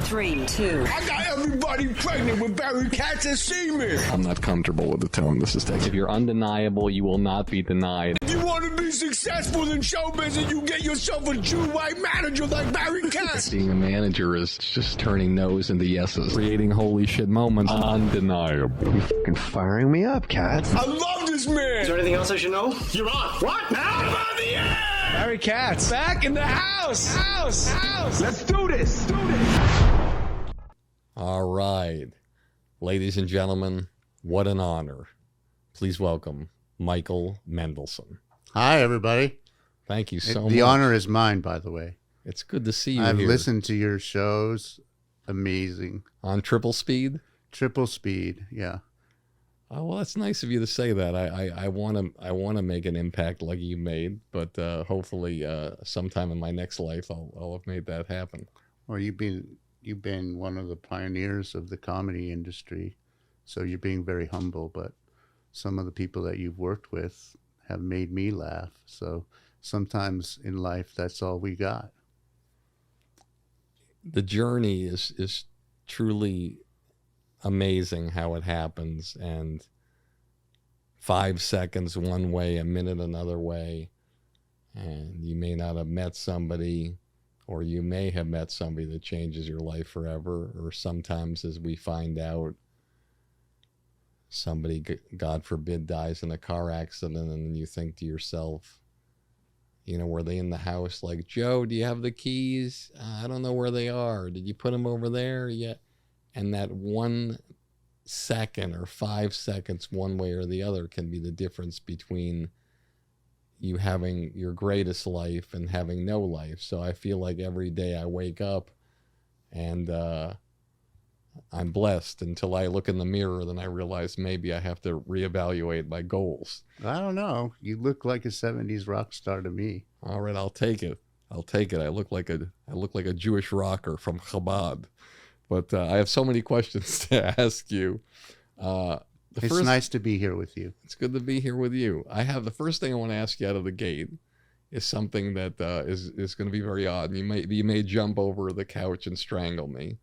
3, 2. I got everybody pregnant with Barry Katz and semen. I'm not comfortable with the tone this is taking. If you're undeniable, you will not be denied. If you want to be successful in show business, you get yourself a Jew white manager like Barry Katz. Being a manager is just turning no's into yeses. Creating holy shit moments. Undeniable. You're fucking firing me up, Katz. I love this man. Is there anything else I should know? You're on. What? Now I'm on the air. Barry Katz, back in the house. Let's do this. All right. Ladies and gentlemen, what an honor. Please welcome Michael Mendelsohn. Hi, everybody. Thank you so much. The honor is mine, by the way. It's good to see you I've here. listened to your shows. Amazing. On triple speed? Triple speed, yeah. Oh, well, that's nice of you to say that. I want to make an impact like you made, but hopefully sometime in my next life I'll have made that happen. Well, you've been one of the pioneers of the comedy industry, so you're being very humble, but some of the people that you've worked with have made me laugh. So sometimes in life, that's all we got. The journey is truly amazing how it happens, and 5 seconds one way, a minute another way, and you may not have met somebody, or you may have met somebody that changes your life forever, or sometimes, as we find out, somebody, God forbid, dies in a car accident, and you think to yourself, you know, were they in the house? Like, Joe, do you have the keys? I don't know where they are. Did you put them over there yet? And that 1 second or 5 seconds, one way or the other, can be the difference between you having your greatest life and having no life. So I feel like every day I wake up and I'm blessed until I look in the mirror. Then I realize maybe I have to reevaluate my goals. I don't know. You look like a 70s rock star to me. All right, I'll take it. I look like a Jewish rocker from Chabad. But I have so many questions to ask you. It's nice to be here with you. It's good to be here with you. The first thing I want to ask you out of the gate is something that is going to be very odd. You may jump over the couch and strangle me.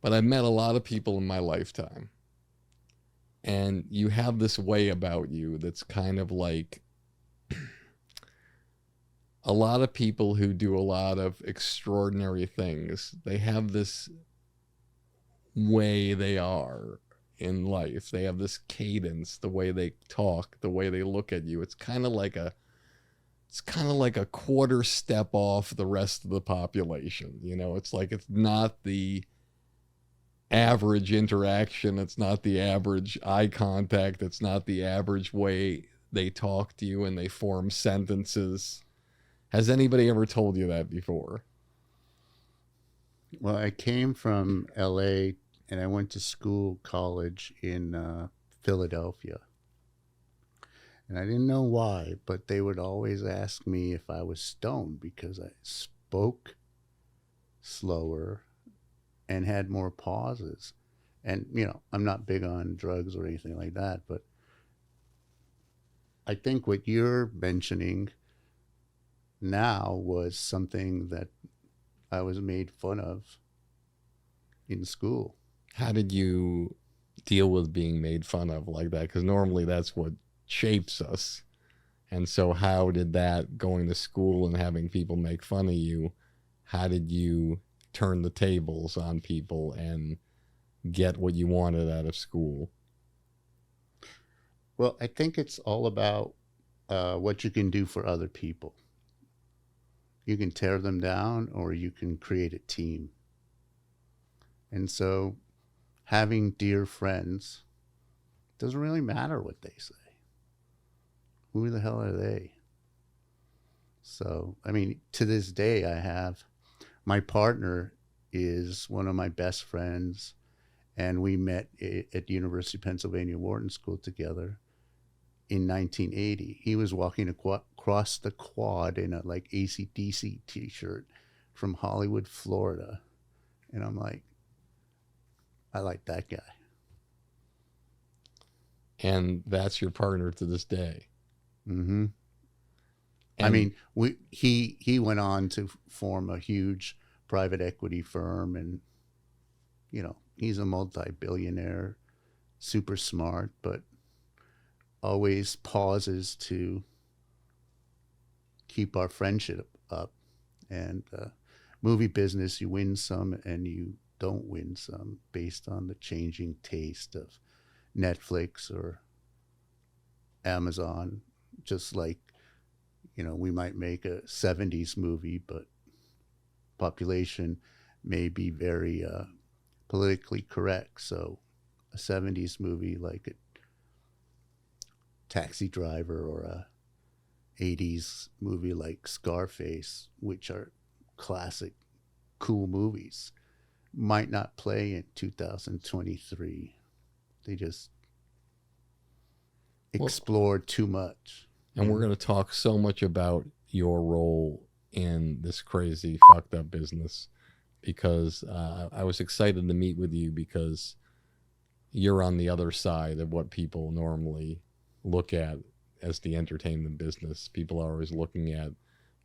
But I've met a lot of people in my lifetime. And you have this way about you that's kind of like a lot of people who do a lot of extraordinary things. They have this way they are in life. They have this cadence, the way they talk, the way they look at you. It's kind of like a quarter step off the rest of the population. You know, it's like it's not the average interaction. It's not the average eye contact. It's not the average way they talk to you and they form sentences. Has anybody ever told you that before? Well, I came from LA and I went to college in Philadelphia. And I didn't know why, but they would always ask me if I was stoned because I spoke slower and had more pauses. And, you know, I'm not big on drugs or anything like that, but I think what you're mentioning now was something that I was made fun of in school. How did you deal with being made fun of like that? Because normally that's what shapes us. And so how did that, going to school and having people make fun of you, how did you turn the tables on people and get what you wanted out of school? Well, I think it's all about what you can do for other people. You can tear them down or you can create a team. And so having dear friends doesn't really matter what they say. Who the hell are they? So, I mean, to this day, my partner is one of my best friends, and we met at the University of Pennsylvania Wharton School together in 1980. He was walking across the quad in a like AC/DC t-shirt from Hollywood, Florida. And I'm like, I like that guy. And that's your partner to this day. Mm-hmm. I mean, he went on to form a huge private equity firm, and he's a multi-billionaire, super smart, but always pauses to keep our friendship up. And movie business, you win some and you don't win some based on the changing taste of Netflix or Amazon. Just like, we might make a 70s movie, but population may be very politically correct. So a 70s movie like a Taxi Driver or a 80s movie like Scarface, which are classic, cool movies, might not play in 2023. They just explored too much. And we're going to talk so much about your role in this crazy, fucked up business, because I was excited to meet with you because you're on the other side of what people normally look at as the entertainment business. People are always looking at,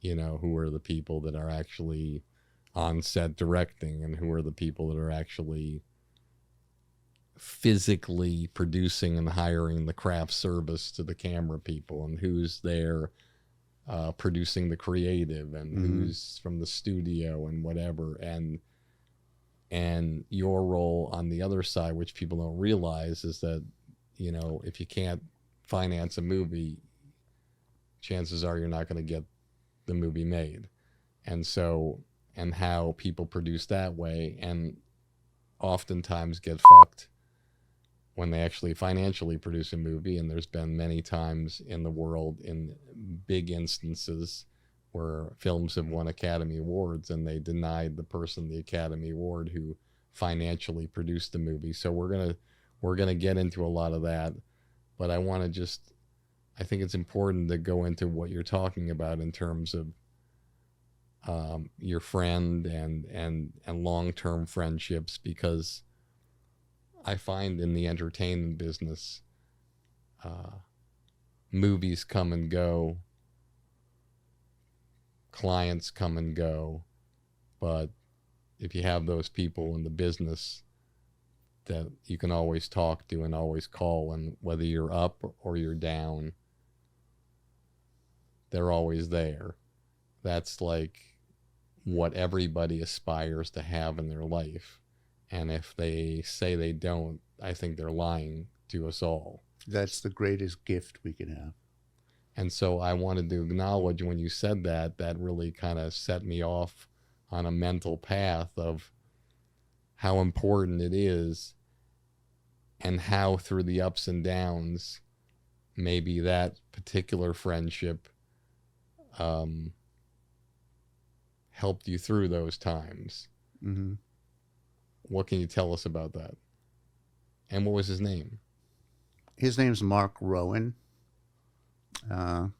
who are the people that are actually on set directing and who are the people that are actually physically producing and hiring the craft service to the camera people, and who's there producing the creative, and who's from the studio and whatever. And your role on the other side, which people don't realize, is that, if you can't finance a movie, chances are you're not going to get the movie made. And how people produce that way and oftentimes get fucked when they actually financially produce a movie. And there's been many times in the world, in big instances, where films have won Academy Awards and they denied the person the Academy Award who financially produced the movie. So we're gonna get into a lot of that, but I think it's important to go into what you're talking about in terms of your friend and long-term friendships, because I find in the entertainment business, movies come and go, clients come and go, but if you have those people in the business that you can always talk to and always call, and whether you're up or you're down, they're always there. That's like what everybody aspires to have in their life. And if they say they don't, I think they're lying to us all. That's the greatest gift we can have. And so I wanted to acknowledge when you said that, that really kind of set me off on a mental path of how important it is, and how through the ups and downs, maybe that particular friendship helped you through those times. Mm-hmm. What can you tell us about that? And what was his name? His name's Mark Rowan. And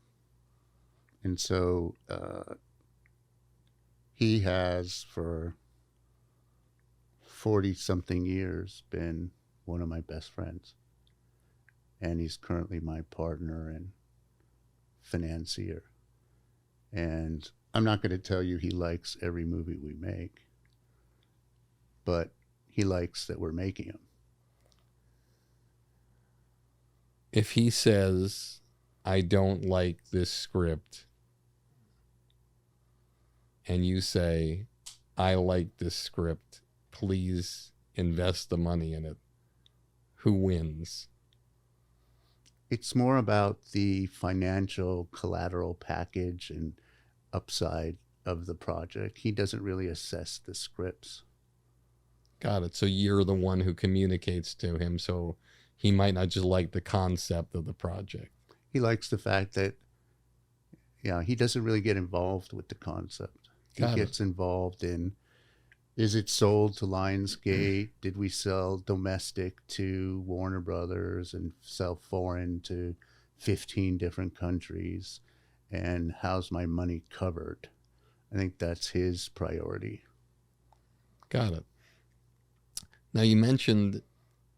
so he has, for 40-something years, been one of my best friends. And he's currently my partner and financier. And I'm not going to tell you he likes every movie we make, but he likes that we're making them. If he says, I don't like this script, and you say, I like this script, please invest the money in it, who wins? It's more about the financial collateral package and upside of the project. He doesn't really assess the scripts. Got it. So you're the one who communicates to him, so he might not just like the concept of the project. He likes the fact that, he doesn't really get involved with the concept. He gets involved in, is it sold to Lionsgate? Did we sell domestic to Warner Brothers and sell foreign to 15 different countries? And how's my money covered? I think that's his priority. Got it. Now, you mentioned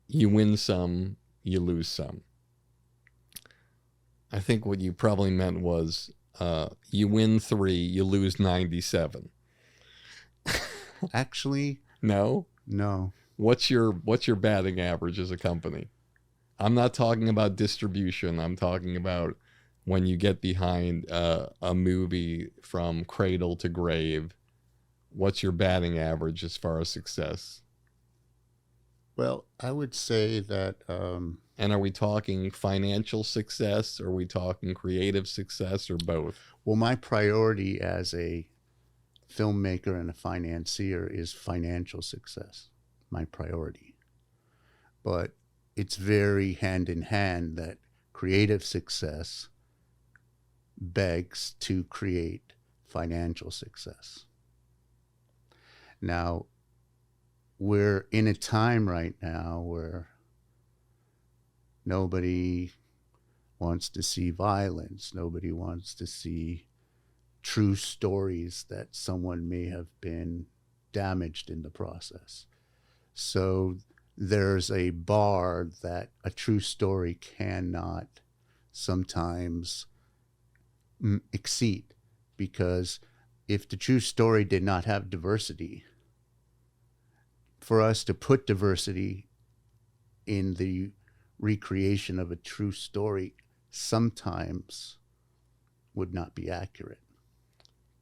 you win some, you lose some. I think what you probably meant was you win 3, you lose 97. Actually, No? no. What's your batting average as a company? I'm not talking about distribution. I'm talking about when you get behind a movie from cradle to grave. What's your batting average as far as success? Well, I would say that And are we talking financial success? Or are we talking creative success, or both? well, my priority as a filmmaker and a financier is financial success. My priority. But it's very hand in hand that creative success begs to create financial success. Now, we're in a time right now where nobody wants to see violence. Nobody wants to see true stories that someone may have been damaged in the process. So there's a bar that a true story cannot sometimes exceed, because if the true story did not have diversity, for us to put diversity in the recreation of a true story sometimes would not be accurate.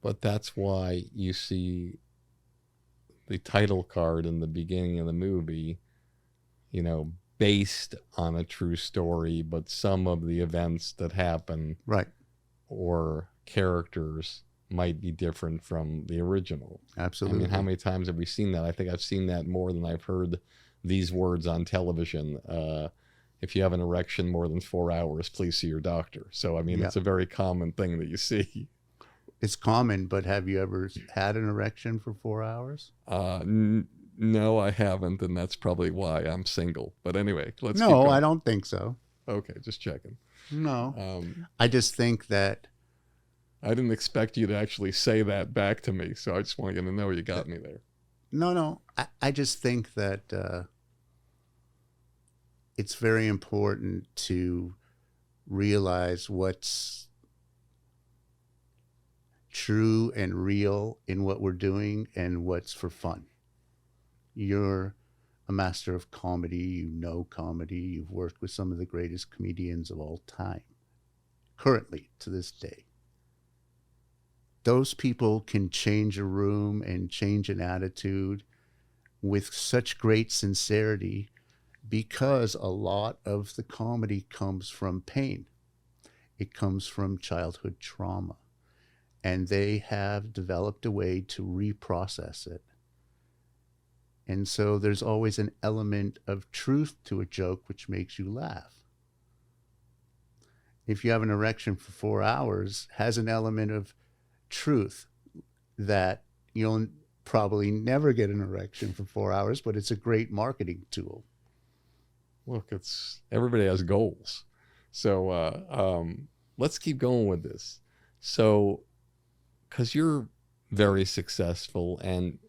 But that's why you see the title card in the beginning of the movie, you know, based on a true story, but some of the events that happen Right. or characters might be different from the original. Absolutely. I mean, how many times have we seen that? I think I've seen that more than I've heard these words on television. If you have an erection more than 4 hours, please see your doctor. So, I mean, Yeah. it's a very common thing that you see. It's common, but have you ever had an erection for 4 hours? No, I haven't, and that's probably why I'm single. But anyway, let's keep No, going. I don't think so. Okay, just checking. No. I just think that I didn't expect you to actually say that back to me, so I just wanted to know you got me there. No. I just think that it's very important to realize what's true and real in what we're doing and what's for fun. You're a master of comedy. You know comedy. You've worked with some of the greatest comedians of all time, currently, to this day. Those people can change a room and change an attitude with such great sincerity, because a lot of the comedy comes from pain. It comes from childhood trauma. And they have developed a way to reprocess it. And so there's always an element of truth to a joke which makes you laugh. If you have an erection for 4 hours, has an element of truth that you'll probably never get an erection for 4 hours, but it's a great marketing tool. Look, everybody has goals. So let's keep going with this. So, because you're very successful and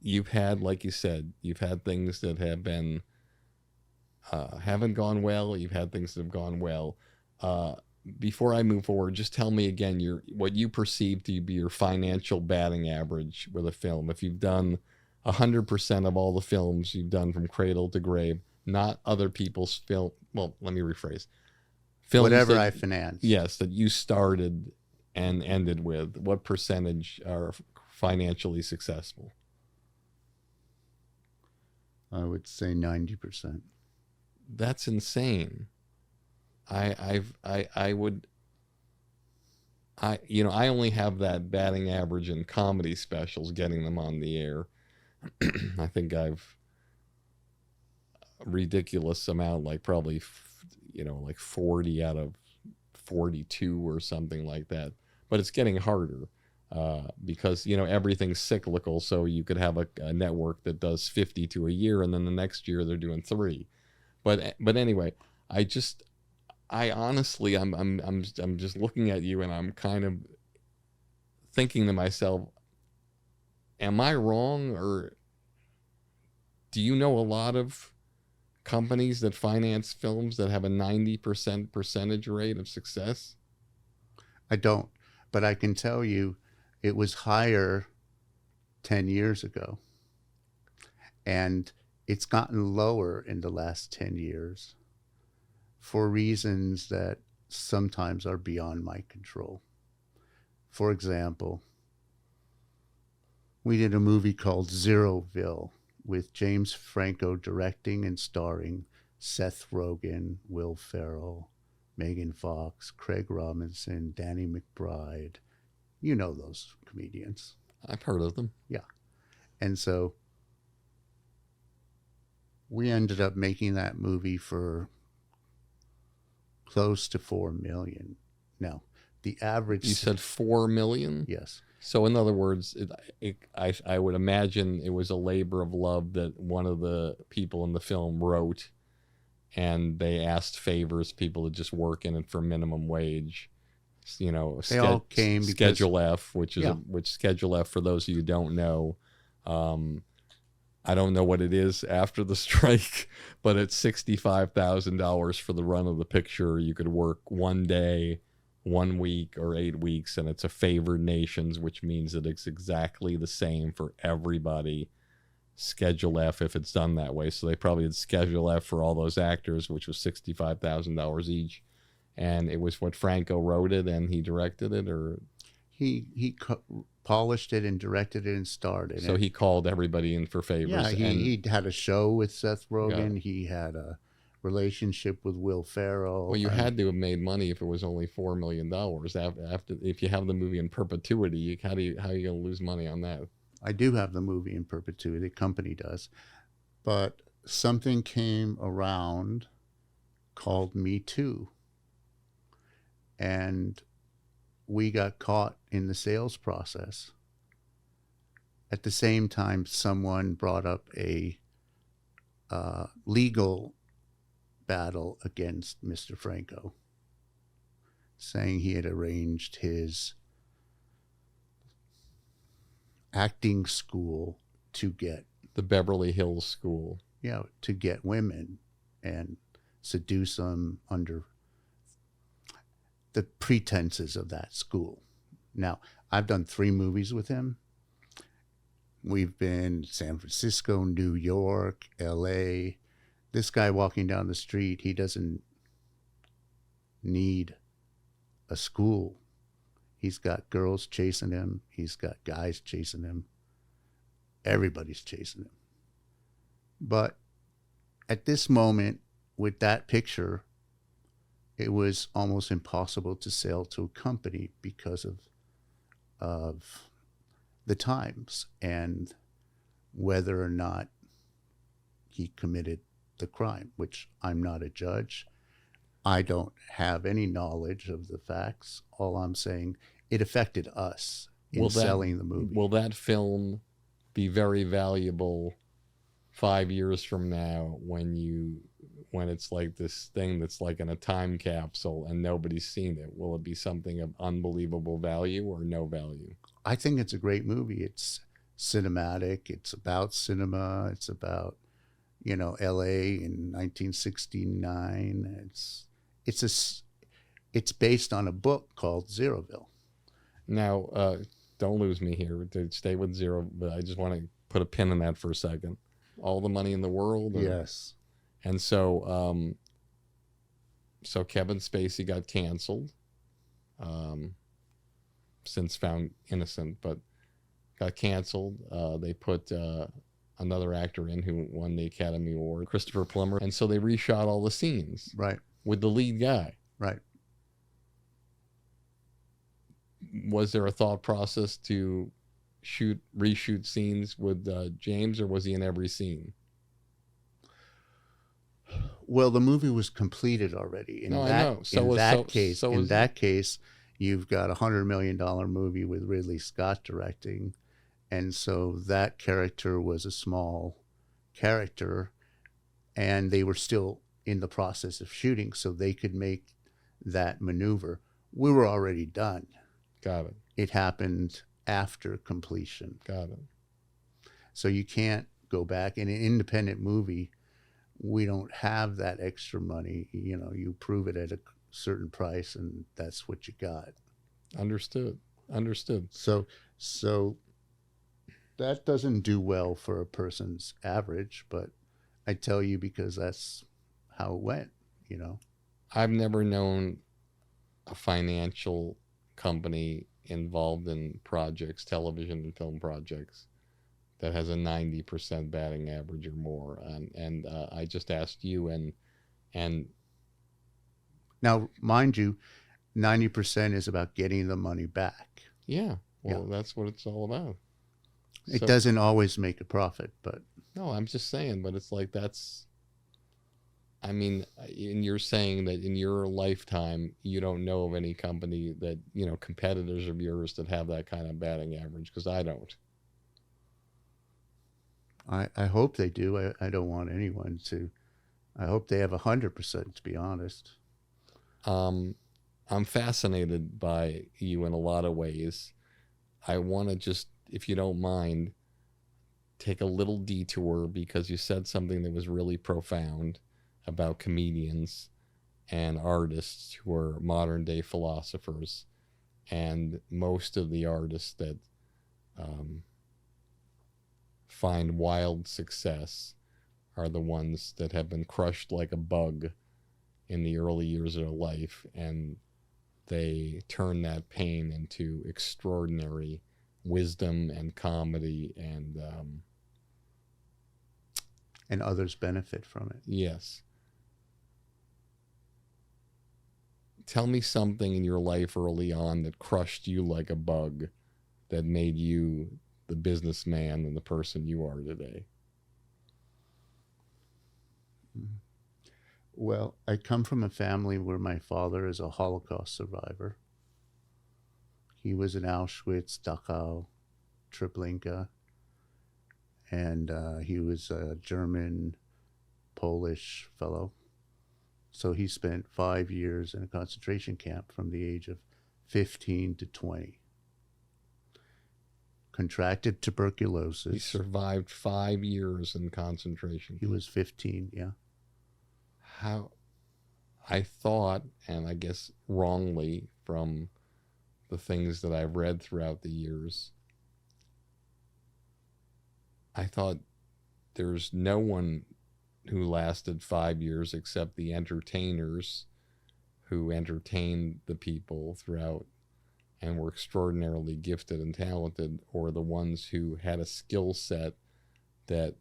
you've had, like you said, you've had things that have been haven't gone well. You've had things that have gone well. Before I move forward, just tell me again what you perceive to be your financial batting average with a film. If you've done 100% of all the films you've done from cradle to grave, not other people's film. Well, let me rephrase. Films Whatever that, I finance. Yes, that you started and ended with. What percentage are financially successful? I would say 90%. That's insane. I only have that batting average in comedy specials, getting them on the air. I think I've a ridiculous amount, like probably, like 40 out of 42 or something like that. But it's getting harder because, everything's cyclical. So you could have a network that does 52 a year, and then the next year they're doing 3. But anyway, I honestly, I'm just looking at you, and I'm kind of thinking to myself, am I wrong, or do you know a lot of companies that finance films that have a 90% percentage rate of success? I don't, but I can tell you it was higher 10 years ago. And it's gotten lower in the last 10 years for reasons that sometimes are beyond my control. For example, we did a movie called Zeroville with James Franco directing and starring Seth Rogen, Will Ferrell, Megan Fox, Craig Robinson, Danny McBride. You know those comedians. I've heard of them. Yeah. And so we ended up making that movie for close to $4 million. Now, the average... You said $4 million? Yes. So in other words, I would imagine it was a labor of love that one of the people in the film wrote, and they asked favors people to just work in it for minimum wage. You know, they all came because, Schedule F, which is which Schedule F, for those of you who don't know, I don't know what it is after the strike, but it's $65,000 for the run of the picture. You could work 1 day, 1 week, or 8 weeks, and it's a favored nations, which means that it's exactly the same for everybody. Schedule F if it's done that way. So they probably had Schedule F for all those actors, which was $65,000 each. And it was what Franco wrote it and he directed it, or he polished it and directed it and starred it. So he called everybody in for favors. Yeah, he had a show with Seth Rogen. Yeah. He had a relationship with Will Ferrell. Well, you had to have made money if it was only $4 million. After if you have the movie in perpetuity, how are you going to lose money on that? I do have the movie in perpetuity. The company does. But something came around called Me Too. And we got caught in the sales process. At the same time, someone brought up a legal battle against Mr. Franco, saying he had arranged his acting school to get... The Beverly Hills School. Yeah, to get women and seduce them under the pretenses of that school. Now, I've done 3 movies with him. We've been San Francisco, New York, LA. This guy walking down the street, he doesn't need a school. He's got girls chasing him. He's got guys chasing him. Everybody's chasing him. But at this moment, with that picture, it was almost impossible to sell to a company because of the times and whether or not he committed the crime, which I'm not a judge. I don't have any knowledge of the facts. All I'm saying, it affected us in selling the movie. Will that film be very valuable 5 years from now when it's like this thing that's like in a time capsule and nobody's seen it? Will it be something of unbelievable value or no value? I think it's a great movie. It's cinematic. It's about cinema. It's about, LA in 1969. It's based on a book called Zeroville. Now, don't lose me here. Stay with Zero, but I just want to put a pin in that for a second. All the money in the world? Yes. And so, so Kevin Spacey got canceled, since found innocent, but got canceled. They put another actor in who won the Academy Award, Christopher Plummer, and so they reshot all the scenes. Right. With the lead guy. Right. Was there a thought process to reshoot scenes with James, or was he in every scene? Well, the movie was completed already. I know. In that case, you've got $100 million movie with Ridley Scott directing, and so that character was a small character, and they were still in the process of shooting, so they could make that maneuver. We were already done. Got it. It happened after completion. Got it. So you can't go back. In an independent movie, we don't have that extra money. You prove it at a certain price, and that's what you got. Understood. So that doesn't do well for a person's average, but I tell you because that's how it went, you know. I've never known a financial company involved in projects, television and film projects, that has a 90% batting average or more. And I just asked you, and now, mind you, 90% is about getting the money back. yeah, well, that's what it's all about. It doesn't always make a profit, but no, I'm just saying, but it's like that's, I mean, and you're saying that in your lifetime, you don't know of any company that, you know, competitors of yours that have that kind of batting average, because I don't. I hope they do. I don't want anyone to. I hope they have 100%, to be honest. I'm fascinated by you in a lot of ways. I want to just, if you don't mind, take a little detour, because you said something that was really profound about comedians and artists who are modern day philosophers. And most of the artists that find wild success are the ones that have been crushed like a bug in the early years of their life, and they turn that pain into extraordinary wisdom and comedy, and others benefit from it. Yes. Tell me something in your life early on that crushed you like a bug, that made you the businessman and the person you are today. Well, I come from a family where my father is a Holocaust survivor. He was in Auschwitz, Dachau, Treblinka, and he was a German, Polish fellow. So he spent 5 years in a concentration camp from the age of 15 to 20. Contracted tuberculosis. He survived 5 years in concentration. He was 15, yeah. How, I thought, and I guess wrongly from the things that I've read throughout the years, I thought there's no one who lasted 5 years except the entertainers who entertained the people throughout and were extraordinarily gifted and talented, or the ones who had a skill set that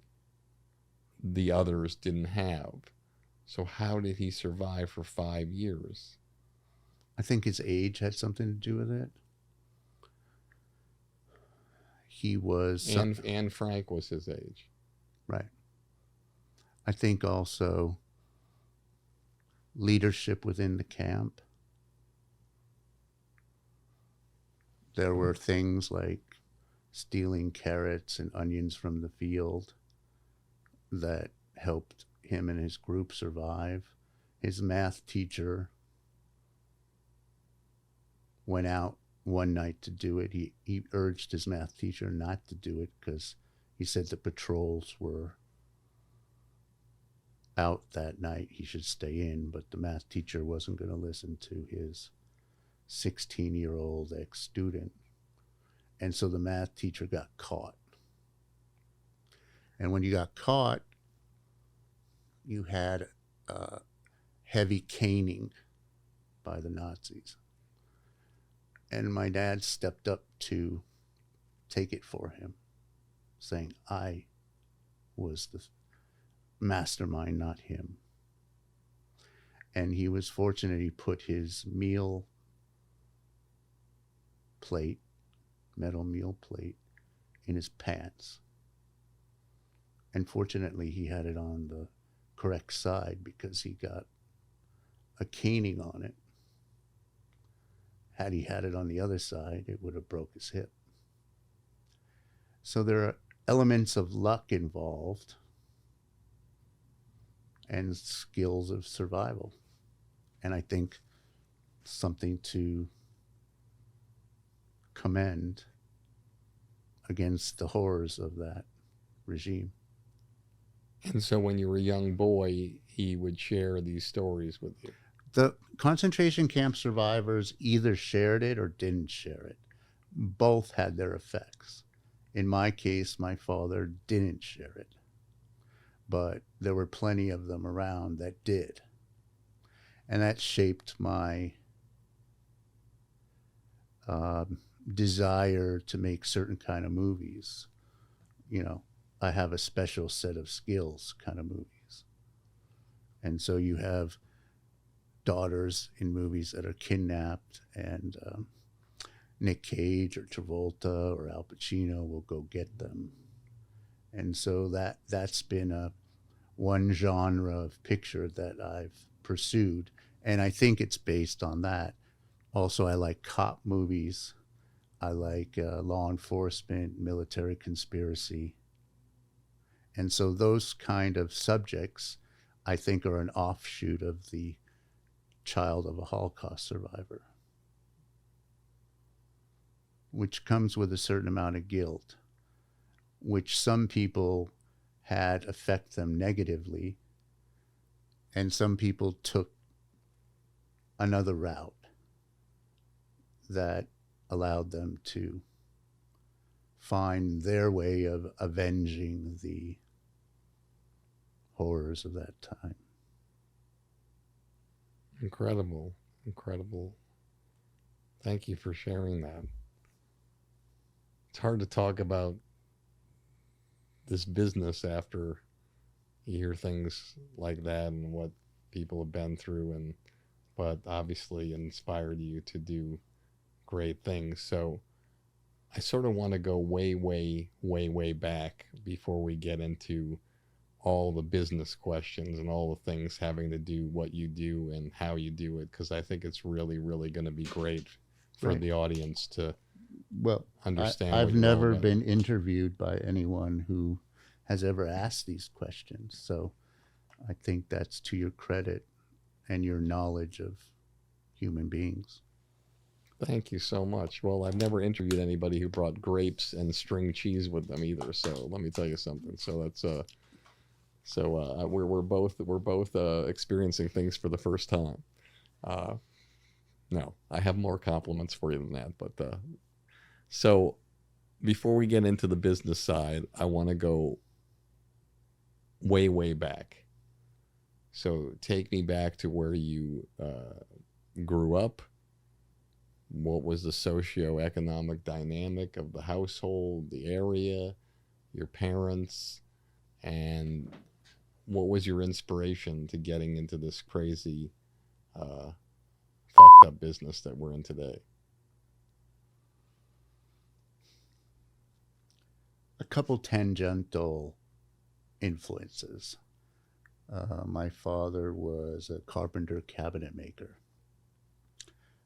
the others didn't have. So how did he survive for 5 years? I think his age had something to do with it. He was... Anne Frank was his age. Right. I think also leadership within the camp. There were things like stealing carrots and onions from the field that helped him and his group survive. His math teacher went out one night to do it. He urged his math teacher not to do it because he said the patrols were out that night. He should stay in, but the math teacher wasn't going to listen to his 16-year-old ex-student. And so the math teacher got caught. And when you got caught, you had heavy caning by the Nazis. And my dad stepped up to take it for him, saying, I was the mastermind, not him. And he was fortunate. He put his meal plate, metal meal plate, in his pants. And fortunately, he had it on the correct side because he got a caning on it. Had he had it on the other side, it would have broke his hip. So there are elements of luck involved and skills of survival. And I think something to commend against the horrors of that regime. And so when you were a young boy, he would share these stories with you. The concentration camp survivors either shared it or didn't share it. Both had their effects. In my case, my father didn't share it, but there were plenty of them around that did. And that shaped my desire to make certain kind of movies. You know, I have a special set of skills kind of movies. And so you have daughters in movies that are kidnapped, and Nick Cage or Travolta or Al Pacino will go get them. And so that's been one genre of picture that I've pursued. And I think it's based on that. Also, I like cop movies. I like law enforcement, military conspiracy. And so those kind of subjects, I think, are an offshoot of the child of a Holocaust survivor, which comes with a certain amount of guilt, which some people had affect them negatively, and some people took another route that allowed them to find their way of avenging the horrors of that time. Incredible. Incredible. Thank you for sharing that. It's hard to talk about this business after you hear things like that and what people have been through, and but obviously inspired you to do great things. So I sort of want to go way, way, way, way back before we get into all the business questions and all the things having to do what you do and how you do it, because I think it's really, really going to be great for the audience to understand. I've never been interviewed by anyone who has ever asked these questions, so I think that's to your credit and your knowledge of human beings. Thank you so much. Well, I've never interviewed anybody who brought grapes and string cheese with them either. So let me tell you something. So that's we're both experiencing things for the first time. No, I have more compliments for you than that. But so before we get into the business side, I want to go way, way back. So take me back to where you grew up. What was the socioeconomic dynamic of the household, the area, your parents, and what was your inspiration to getting into this crazy, fucked up business that we're in today? A couple tangential influences. My father was a carpenter cabinet maker.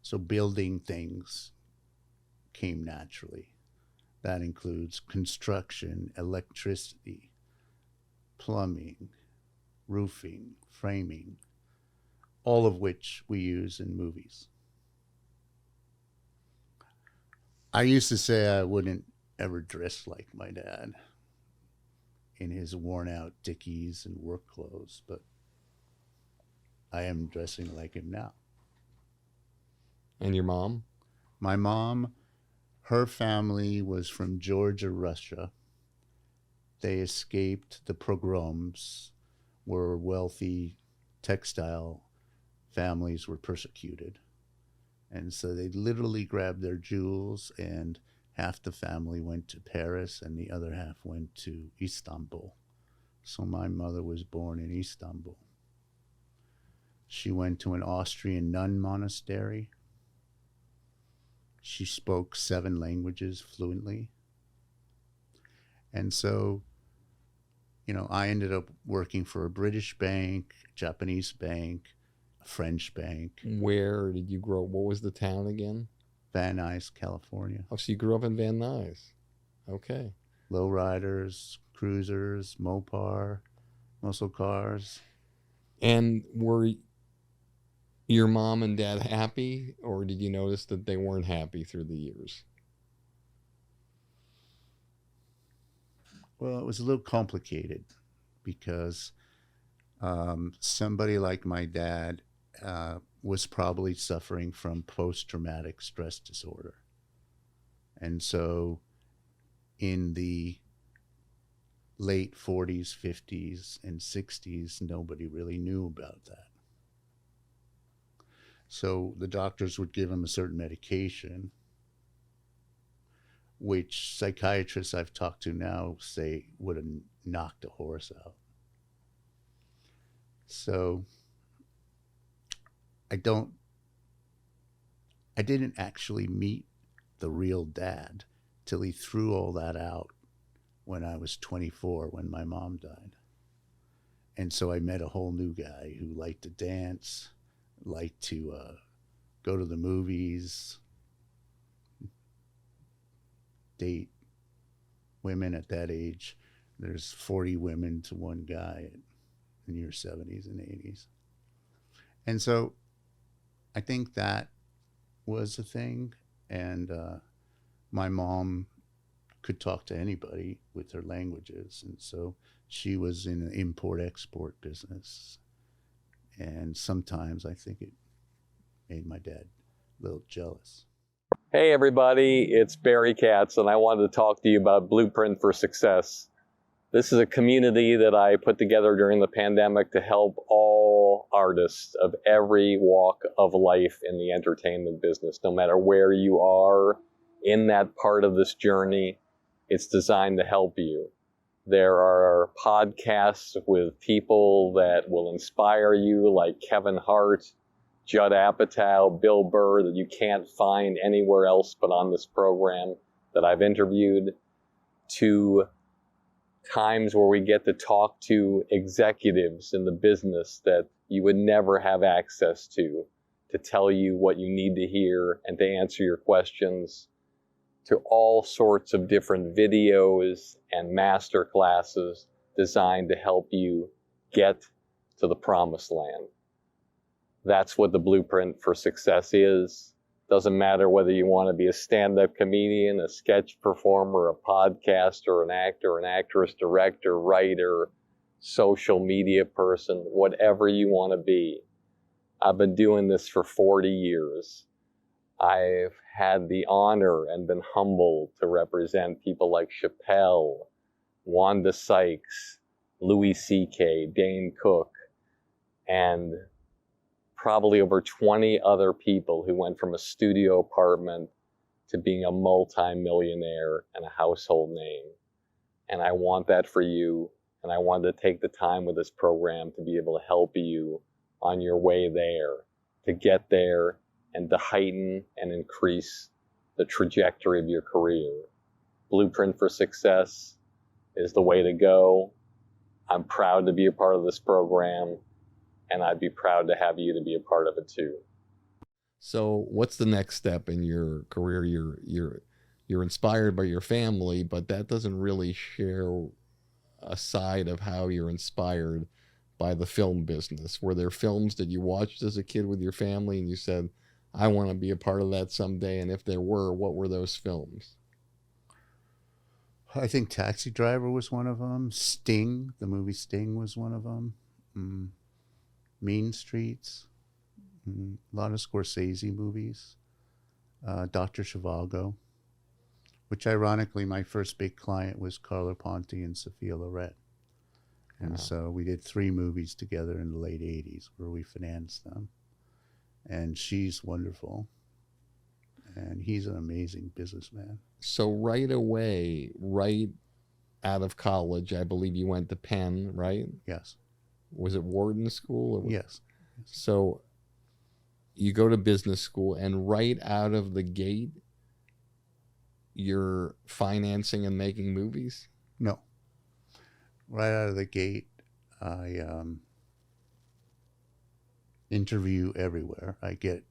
So building things came naturally. That includes construction, electricity, plumbing, roofing, framing, all of which we use in movies. I used to say I wouldn't ever dress like my dad in his worn out Dickies and work clothes, but I am dressing like him now. And your mom? My mom, her family was from Georgia, Russia. They escaped the pogroms, where wealthy textile families were persecuted. And so they literally grabbed their jewels, and half the family went to Paris and the other half went to Istanbul. So my mother was born in Istanbul. She went to an Austrian nun monastery. She spoke 7 languages fluently. And so, I ended up working for a British bank, Japanese bank, a French bank. Where did you grow? What was the town again? Van Nuys, California. Oh, so you grew up in Van Nuys. Okay. Lowriders, cruisers, Mopar, muscle cars. And were your mom and dad happy, or did you notice that they weren't happy through the years? Well, it was a little complicated because somebody like my dad was probably suffering from post-traumatic stress disorder. And so in the late 40s, 50s, and 60s, nobody really knew about that. So the doctors would give him a certain medication, which psychiatrists I've talked to now say would have knocked a horse out. So I didn't actually meet the real dad till he threw all that out when I was 24, when my mom died. And so I met a whole new guy who liked to dance, liked to go to the movies, date women at that age. There's 40 women to one guy in your 70s and 80s. And so I think that was a thing. And my mom could talk to anybody with her languages. And so she was in an import-export business. And sometimes I think it made my dad a little jealous. Hey everybody, it's Barry Katz, and I wanted to talk to you about Blueprint for Success. This is a community that I put together during the pandemic to help all artists of every walk of life in the entertainment business. No matter where you are in that part of this journey, it's designed to help you. There are podcasts with people that will inspire you, like Kevin Hart, Judd Apatow, Bill Burr, that you can't find anywhere else but on this program that I've interviewed, to times where we get to talk to executives in the business that you would never have access to tell you what you need to hear and to answer your questions, to all sorts of different videos and master classes designed to help you get to the promised land. That's what the Blueprint for Success is. Doesn't matter whether you want to be a stand-up comedian, a sketch performer, a podcaster, an actor, an actress, director, writer, social media person, whatever you want to be. I've been doing this for 40 years. I've had the honor and been humbled to represent people like Chappelle, Wanda Sykes, Louis C.K., Dane Cook, and probably over 20 other people who went from a studio apartment to being a multi-millionaire and a household name. And I want that for you. And I wanted to take the time with this program to be able to help you on your way there, to get there and to heighten and increase the trajectory of your career. Blueprint for Success is the way to go. I'm proud to be a part of this program, and I'd be proud to have you to be a part of it too. So what's the next step in your career? You're inspired by your family, but that doesn't really share a side of how you're inspired by the film business. Were there films that you watched as a kid with your family and you said, I want to be a part of that someday? And if there were, what were those films? I think Taxi Driver was one of them. Sting, the movie Sting, was one of them. Mean Streets, a lot of Scorsese movies. Dr. Zhivago, which ironically my first big client was Carlo Ponti and Sophia Loren. And so we did 3 movies together in the late 80s where we financed them. And she's wonderful. And he's an amazing businessman. So right away, right out of college, I believe you went to Penn, right? Yes. Was it Wharton School? Or yes. So you go to business school, and right out of the gate, you're financing and making movies? No. Right out of the gate, I interview everywhere. I get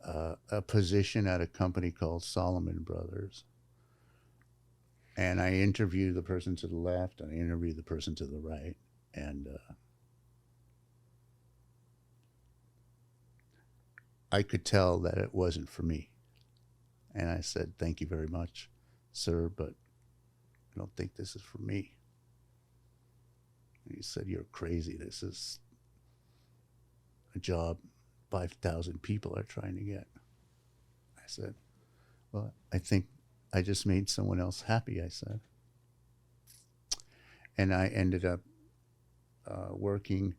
a position at a company called Solomon Brothers. And I interview the person to the left, and I interview the person to the right. And I could tell that it wasn't for me. And I said, thank you very much, sir, but I don't think this is for me. And he said, you're crazy. This is a job 5,000 people are trying to get. I said, well, I think I just made someone else happy, I said. And I ended up working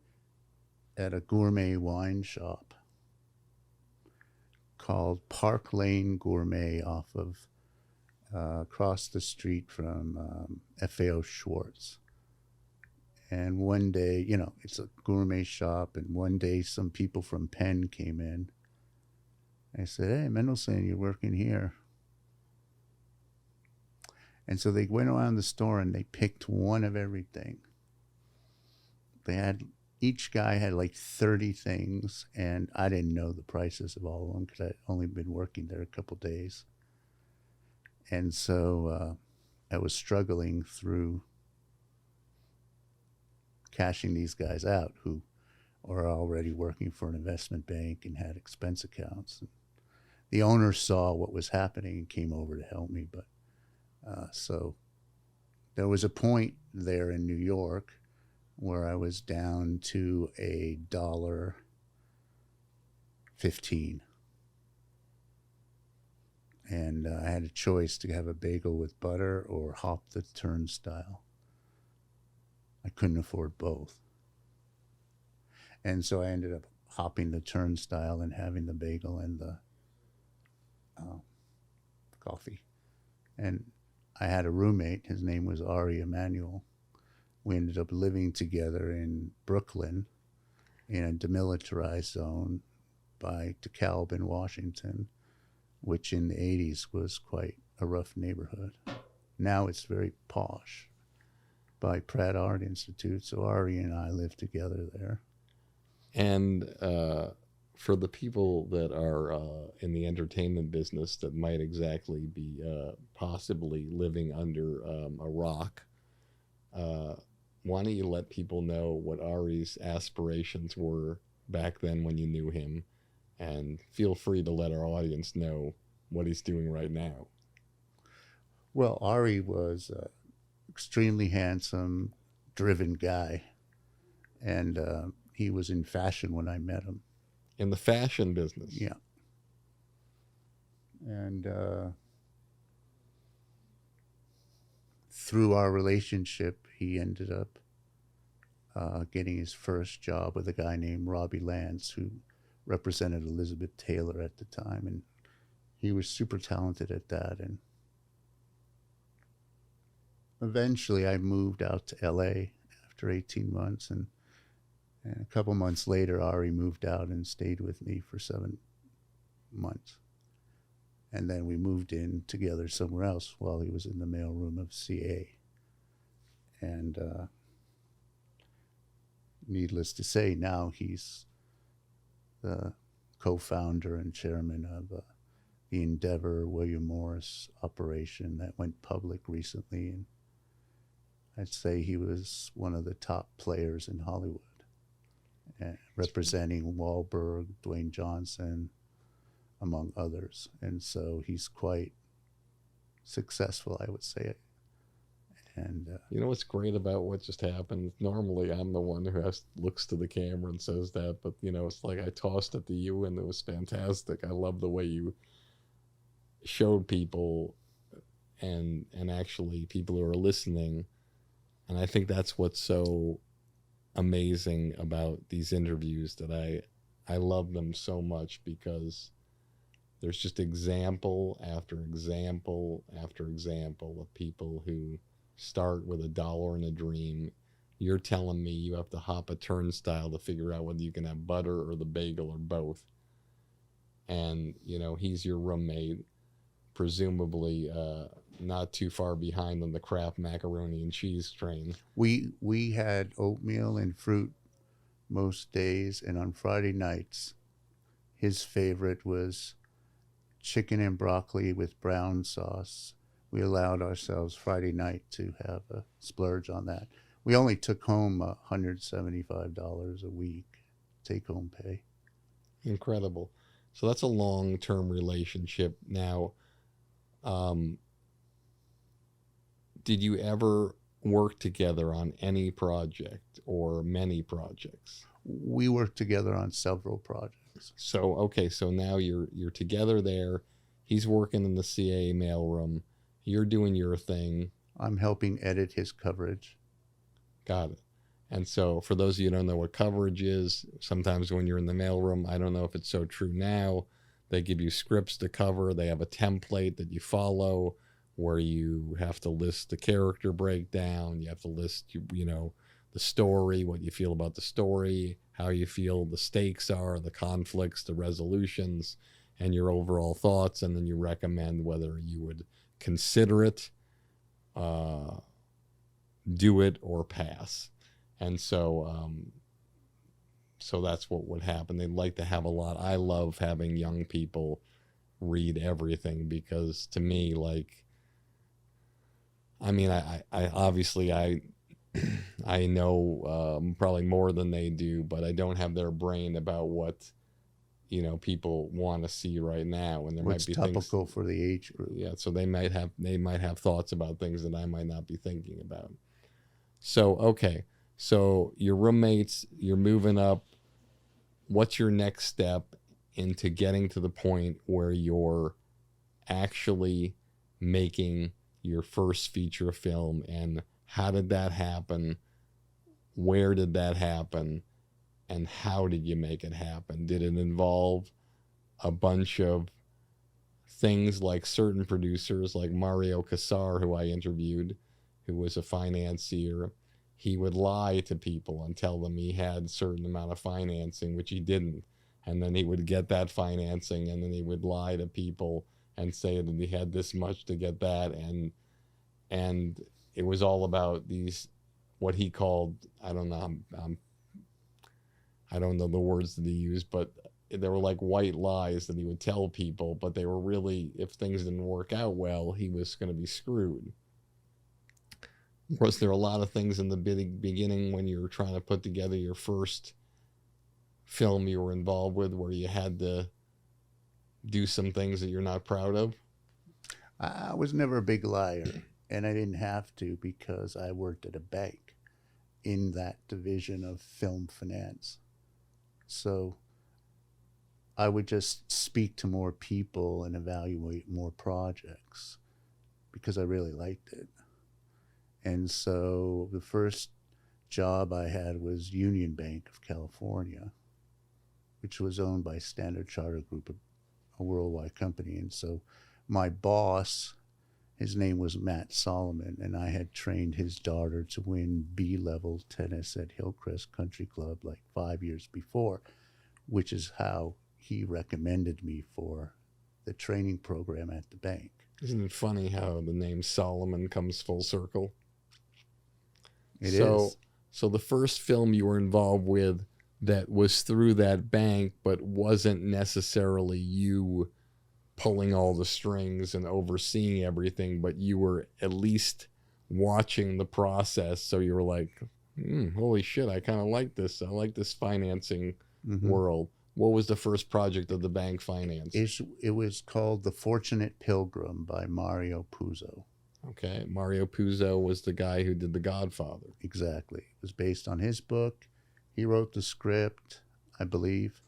at a gourmet wine shop called Park Lane Gourmet off of across the street from FAO Schwartz. And one day, you know, it's a gourmet shop, and one day some people from Penn came in. I said, "Hey, Mendelsohn, you're working here." And so they went around the store and they picked one of everything. Each guy had like 30 things, and I didn't know the prices of all of them because I'd only been working there a couple days. And so I was struggling through cashing these guys out who are already working for an investment bank and had expense accounts. And the owner saw what was happening and came over to help me. But so there was a point there in New York where I was down to $1.15. And I had a choice to have a bagel with butter or hop the turnstile. I couldn't afford both. And so I ended up hopping the turnstile and having the bagel and the coffee. And I had a roommate. His name was Ari Emanuel. We ended up living together in Brooklyn in a demilitarized zone by DeKalb in Washington, which in the 80s was quite a rough neighborhood. Now it's very posh by Pratt Art Institute. So Ari and I live together there. And for the people that are in the entertainment business that might exactly be possibly living under a rock, why don't you let people know what Ari's aspirations were back then when you knew him, and feel free to let our audience know what he's doing right now. Well, Ari was an extremely handsome, driven guy, and he was in fashion when I met him. In the fashion business? Yeah. And through our relationship, he ended up getting his first job with a guy named Robbie Lance, who represented Elizabeth Taylor at the time. And he was super talented at that. And eventually I moved out to LA after 18 months. And a couple months later, Ari moved out and stayed with me for 7 months. And then we moved in together somewhere else while he was in the mailroom of CA. And needless to say, now he's the co-founder and chairman of the Endeavor William Morris operation that went public recently. And I'd say he was one of the top players in Hollywood, representing Wahlberg, Dwayne Johnson, among others. And so he's quite successful, I would say. And you know what's great about what just happened? Normally I'm the one who looks to the camera and says that, but you know, it's like I tossed it to you and it was fantastic. I love the way you showed people and actually people who are listening. And I think that's what's so amazing about these interviews, that I love them so much, because there's just example after example after example of people who start with $1 and a dream. You're telling me you have to hop a turnstile to figure out whether you can have butter or the bagel or both. And, you know, he's your roommate, presumably not too far behind on the Kraft macaroni and cheese train. we had oatmeal and fruit most days, and on Friday nights, his favorite was chicken and broccoli with brown sauce. We allowed ourselves Friday night to have a splurge on that. We only took home $175 a week, take-home pay. Incredible. So that's a long-term relationship. Now, did you ever work together on any project or many projects? We worked together on several projects. So, okay, so now you're together there. He's working in the CA mailroom. You're doing your thing. I'm helping edit his coverage. Got it. And so for those of you who don't know what coverage is, sometimes when you're in the mailroom, I don't know if it's so true now, they give you scripts to cover. They have a template that you follow where you have to list the character breakdown. You have to list, you know, the story, what you feel about the story, how you feel the stakes are, the conflicts, the resolutions, and your overall thoughts. And then you recommend whether you would consider it, do it, or pass. And so, so that's what would happen. They'd like to have a lot. I love having young people read everything because to me, like, I mean, I obviously I know probably more than they do, but I don't have their brain about what, you know, people want to see right now. And there What's might be topical things, for the age group. yeah. So they might have thoughts about things that I might not be thinking about. So, okay. So your roommates, you're moving up. What's your next step into getting to the point where you're actually making your first feature film? And how did that happen? Where did that happen? And how did you make it happen? Did it involve a bunch of things like certain producers like Mario Casar, who I interviewed, who was a financier? He would lie to people and tell them he had a certain amount of financing, which he didn't. And then he would get that financing, and then he would lie to people and say that he had this much to get that. And it was all about these, what he called, I don't know, I don't know the words that he used, but they were like white lies that he would tell people, but they were really, if things didn't work out well, he was going to be screwed. Was there a lot of things in the beginning when you were trying to put together your first film you were involved with where you had to do some things that you're not proud of? I was never a big liar, and I didn't have to because I worked at a bank in that division of film finance. So I would just speak to more people and evaluate more projects because I really liked it. And so the first job I had was Union Bank of California, which was owned by Standard Chartered Group, a worldwide company. And so my boss, his name was Matt Solomon, and I had trained his daughter to win B-level tennis at Hillcrest Country Club like 5 years before, which is how he recommended me for the training program at the bank. Isn't it funny how the name Solomon comes full circle? It is. So the first film you were involved with that was through that bank, but wasn't necessarily you pulling all the strings and overseeing everything, but you were at least watching the process. So you were like, holy shit, I kind of like this. I like this financing world. What was the first project of the bank finance? It was called The Fortunate Pilgrim by Mario Puzo. Okay. Mario Puzo was the guy who did The Godfather. Exactly. It was based on his book. He wrote the script, I believe.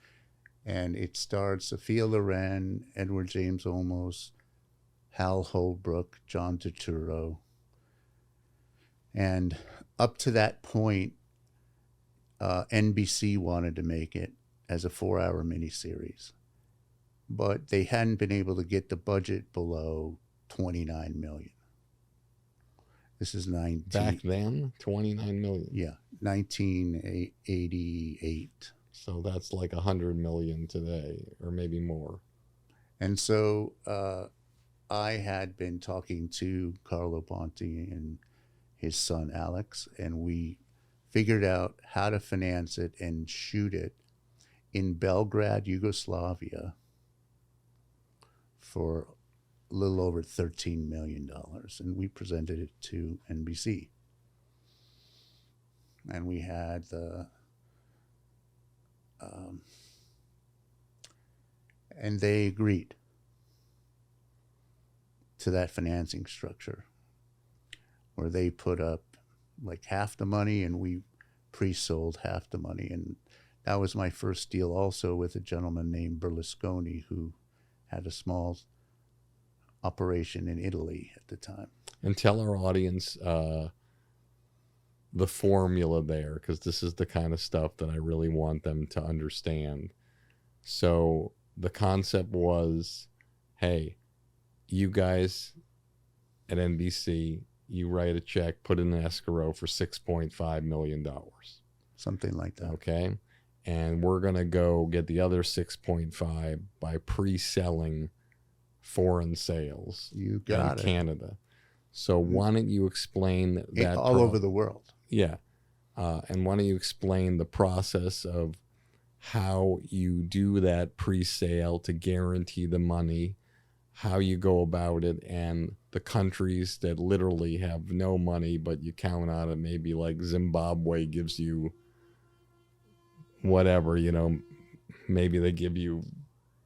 And it starred Sophia Loren, Edward James Olmos, Hal Holbrook, John Turturro. And up to that point, NBC wanted to make it as a 4-hour miniseries. But they hadn't been able to get the budget below $29 million. This is Back then, 29 million. Yeah, 1988. So that's like 100 million today, or maybe more. And so I had been talking to Carlo Ponti and his son Alex, and we figured out how to finance it and shoot it in Belgrade, Yugoslavia for a little over $13 million. And we presented it to NBC. And we had the... and they agreed to that financing structure where they put up like half the money and we pre-sold half the money. And that was my first deal also with a gentleman named Berlusconi, who had a small operation in Italy at the time. And tell our audience the formula there, because this is the kind of stuff that I really want them to understand. So the concept was, hey, you guys at NBC, you write a check, put in an escrow for $6.5 million. Something like that. Okay. And we're going to go get the other 6.5 by pre-selling foreign sales You got in it. Canada. So why don't you explain that All over the world. Yeah. And why don't you explain the process of how you do that pre-sale to guarantee the money, how you go about it, and the countries that literally have no money, but you count on it. Maybe like Zimbabwe gives you whatever, you know, maybe they give you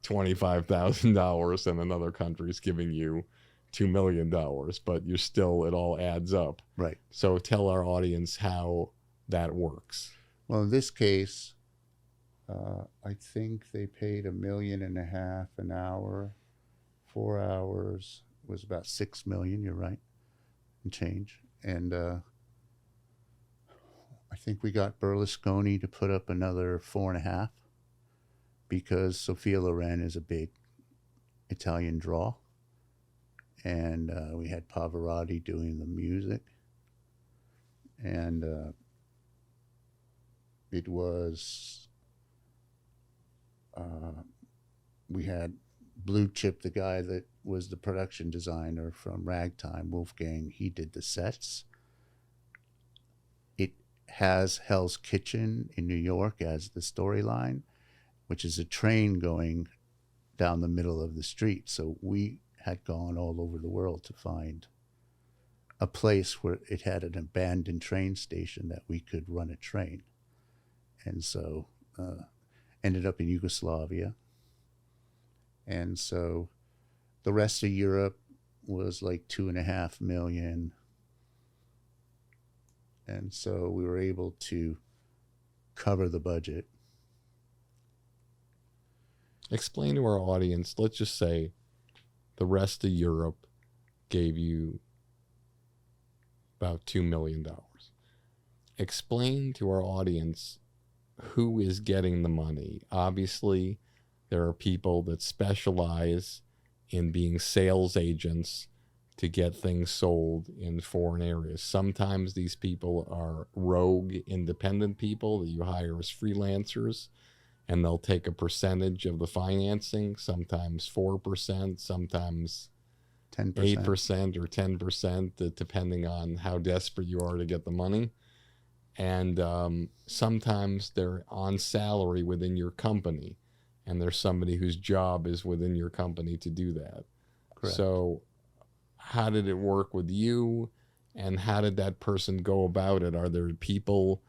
$25,000 and another country's giving you $2 million, but you're still, it all adds up. Right. So tell our audience how that works. Well, in this case, I think they paid $1.5 million an hour. 4 hours was about $6 million. You're right, and change. And I think we got Berlusconi to put up another 4.5 because Sophia Loren is a big Italian draw, and we had Pavarotti doing the music, and it was we had Blue Chip, the guy that was the production designer from Ragtime, Wolfgang. He did the sets. It has Hell's Kitchen in New York as the storyline, which is a train going down the middle of the street. So we had gone all over the world to find a place where it had an abandoned train station that we could run a train. And so ended up in Yugoslavia. And so the rest of Europe was like 2.5 million. And so we were able to cover the budget. Explain to our audience, let's just say the rest of Europe gave you about $2 million. Explain to our audience who is getting the money. Obviously, there are people that specialize in being sales agents to get things sold in foreign areas. Sometimes these people are rogue independent people that you hire as freelancers, and they'll take a percentage of the financing, sometimes 4%, sometimes 10%. 8% or 10%, depending on how desperate you are to get the money. And sometimes they're on salary within your company, and there's somebody whose job is within your company to do that. Correct. So how did it work with you, and how did that person go about it? Are there people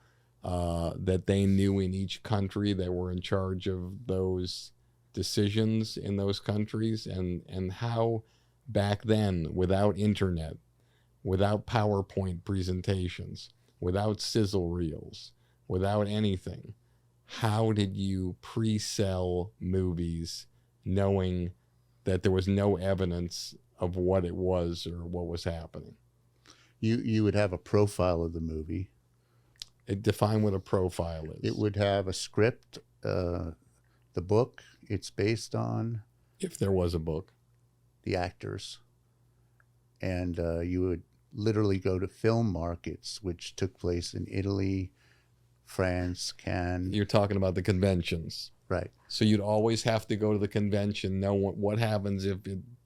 that they knew in each country that were in charge of those decisions in those countries? And how back then, without internet, without PowerPoint presentations, without sizzle reels, without anything, how did you pre-sell movies knowing that there was no evidence of what it was or what was happening? You would have a profile of the movie. Define what a profile is. It would have a script, the book it's based on, if there was a book. the actors. And you would literally go to film markets, which took place in Italy, France, Cannes. You're talking about the conventions. Right. So you'd always have to go to the convention. Know what happens if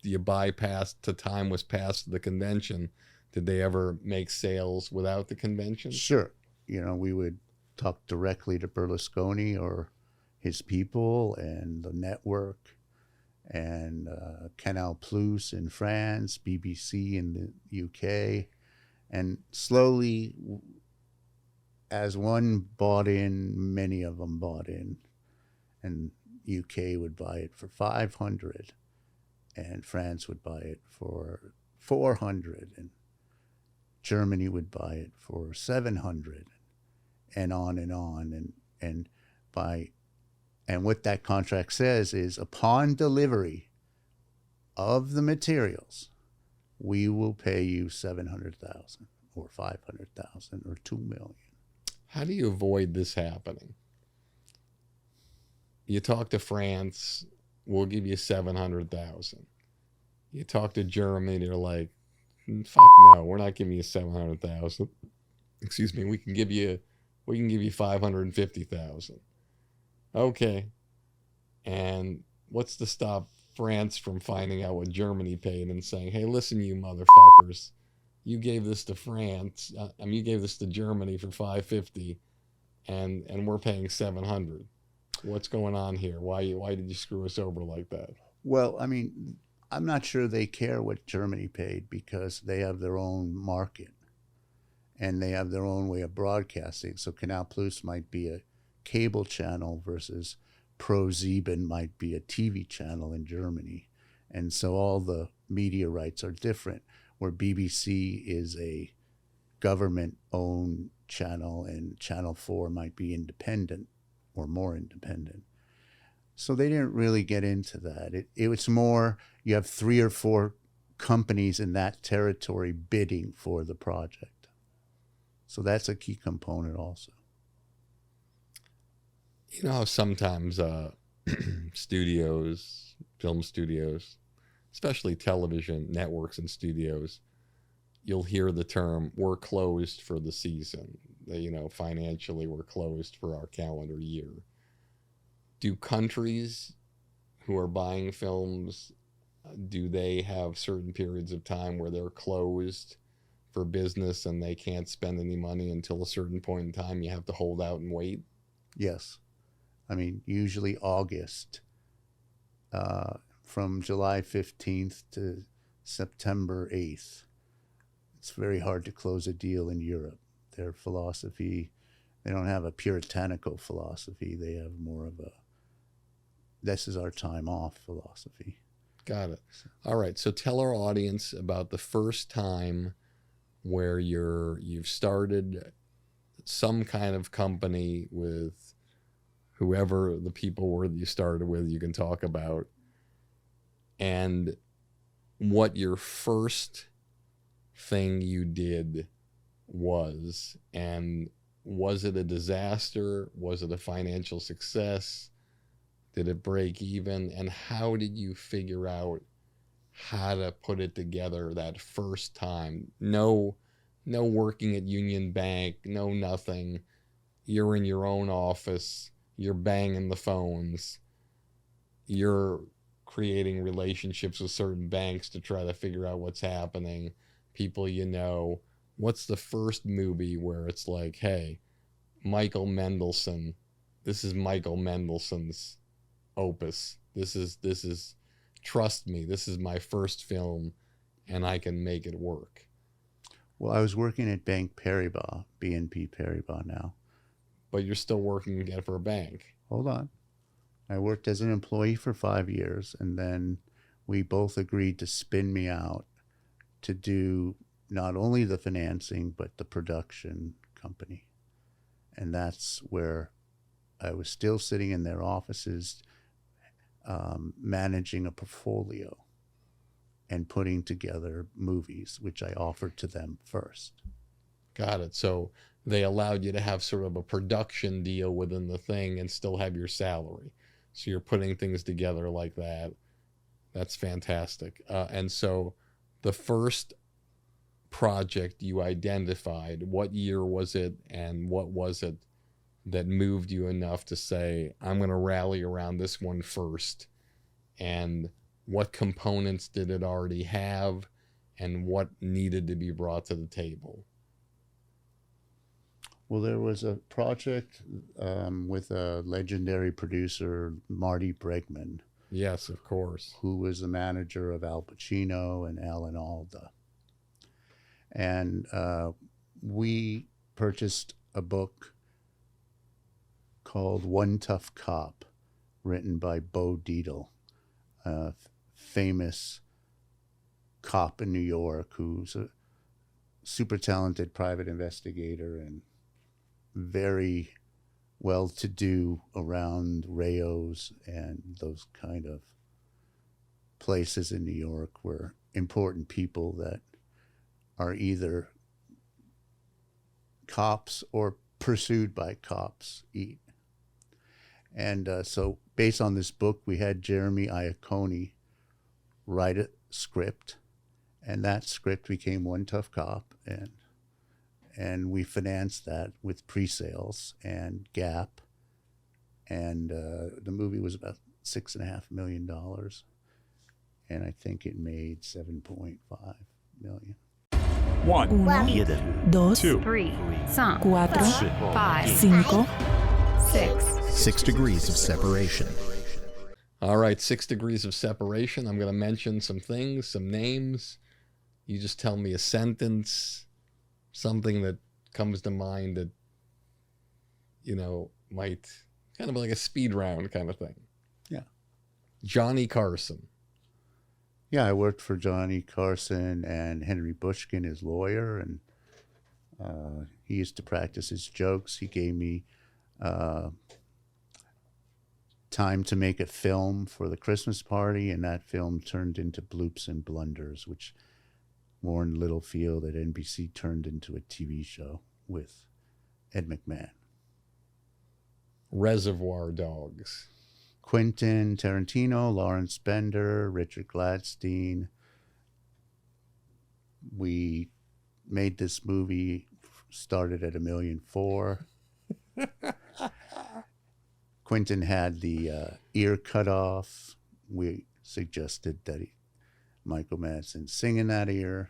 you bypassed, the time was past the convention. Did they ever make sales without the convention? Sure. You know, we would talk directly to Berlusconi or his people and the network and Canal Plus in France, BBC in the UK. And slowly, as one bought in, many of them bought in. And UK would buy it for 500, and France would buy it for 400, and Germany would buy it for 700, and on and on. And what that contract says is, upon delivery of the materials, we will pay you 700,000 or 500,000 or 2 million. How do you avoid this happening? You talk to France, we'll give you 700,000. You talk to Germany, they're like, fuck no, we're not giving you 700,000. Excuse me, we can give you 550,000. Okay. And what's to stop France from finding out what Germany paid and saying, hey, listen, you motherfuckers, you gave this to France, you gave this to Germany for 550, and we're paying 700. What's going on here? Why did you screw us over like that? Well, I mean, I'm not sure they care what Germany paid because they have their own market and they have their own way of broadcasting. So Canal Plus might be a cable channel versus ProSieben might be a TV channel in Germany. And so all the media rights are different, where BBC is a government-owned channel and Channel 4 might be independent or more independent. So they didn't really get into that. It was more, you have 3 or 4 companies in that territory bidding for the project. So that's a key component also. You know how sometimes studios, film studios, especially television networks and studios, you'll hear the term, we're closed for the season. You know, financially, we're closed for our calendar year. Do countries who are buying films, do they have certain periods of time where they're closed for business and they can't spend any money until a certain point in time? You have to hold out and wait? Yes. I mean, usually August, from July 15th to September 8th. It's very hard to close a deal in Europe. Their philosophy, they don't have a puritanical philosophy. They have more of a, this is our time off philosophy. Got it. All right. So tell our audience about the first time where you've started some kind of company with whoever the people were that you started with, you can talk about, and what your first thing you did was, and was it a disaster? Was it a financial success? Did it break even? And how did you figure out how to put it together that first time? No working at Union Bank, no nothing. You're in your own office. You're banging the phones. You're creating relationships with certain banks to try to figure out what's happening. People you know. What's the first movie where it's like, hey, Michael Mendelsohn, this is Michael Mendelssohn's opus. This is trust me, this is my first film and I can make it work. Well, I was working at Bank Paribas, BNP Paribas now. But you're still working again for a bank. Hold on. I worked as an employee for 5 years, and then we both agreed to spin me out to do not only the financing, but the production company. And that's where I was still sitting in their offices, managing a portfolio and putting together movies, which I offered to them first. Got it. So they allowed you to have sort of a production deal within the thing and still have your salary. So you're putting things together like that. That's fantastic. And so the first project you identified, what year was it, and what was it that moved you enough to say, I'm going to rally around this one first? And what components did it already have, and what needed to be brought to the table? Well, there was a project with a legendary producer, Marty Bregman. Yes, of course. Who was the manager of Al Pacino and Alan Alda. And we purchased a book called One Tough Cop, written by Bo Dietl, a famous cop in New York who's a super talented private investigator and very well-to-do around Rayos and those kind of places in New York where important people that are either cops or pursued by cops eat. And so based on this book, we had Jeremy Iacone write a script, and that script became One Tough Cop, and we financed that with pre-sales and Gap, and the movie was about $6.5 million, and I think it made 7.5 million. 1, 2, 3, 4, 5, 5, 6. 6 Degrees of Separation. All right, 6 Degrees of Separation. I'm going to mention some things, some names. You just tell me a sentence, something that comes to mind that, you know, might kind of like a speed round kind of thing. Yeah. Johnny Carson. Yeah, I worked for Johnny Carson and Henry Bushkin, his lawyer, and he used to practice his jokes. He gave me time to make a film for the Christmas party, and that film turned into Bloops and Blunders, which Warren Littlefield at NBC turned into a TV show with Ed McMahon. Reservoir Dogs. Quentin Tarantino, Lawrence Bender, Richard Gladstein. We made this movie, started at $1.4 million. Quentin had the ear cut off. We suggested that Michael Madsen sing in that ear,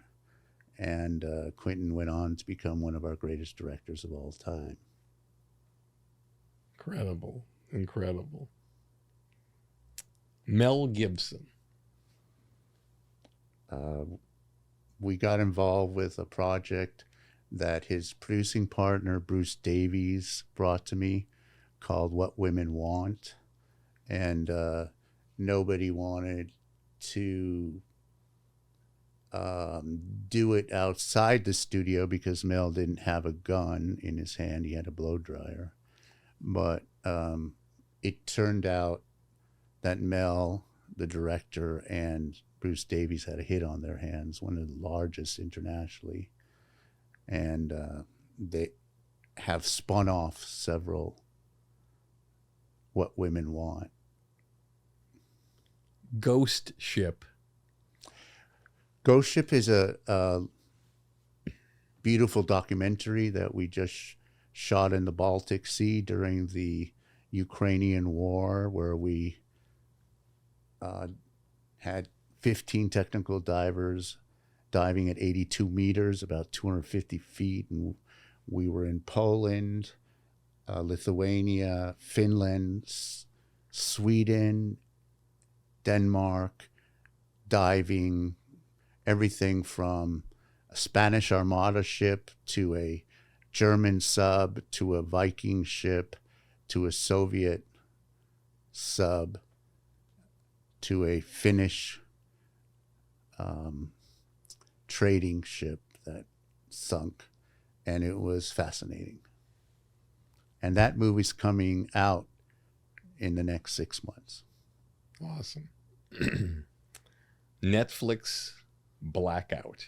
and Quentin went on to become one of our greatest directors of all time. Incredible. Incredible. Mel Gibson. We got involved with a project that his producing partner, Bruce Davies, brought to me called What Women Want. And nobody wanted to do it outside the studio because Mel didn't have a gun in his hand. He had a blow dryer. But it turned out that Mel, the director, and Bruce Davies had a hit on their hands, one of the largest internationally. And they have spun off several What Women Want. Ghost Ship. Ghost Ship is a beautiful documentary that we just shot in the Baltic Sea during the Ukrainian war, where we had 15 technical divers diving at 82 meters, about 250 feet. And we were in Poland, Lithuania, Finland, Sweden, Denmark, diving everything from a Spanish Armada ship to a German sub to a Viking ship to a Soviet sub to a Finnish trading ship that sunk, and it was fascinating. And that movie's coming out in the next 6 months. Awesome. Netflix Blackout.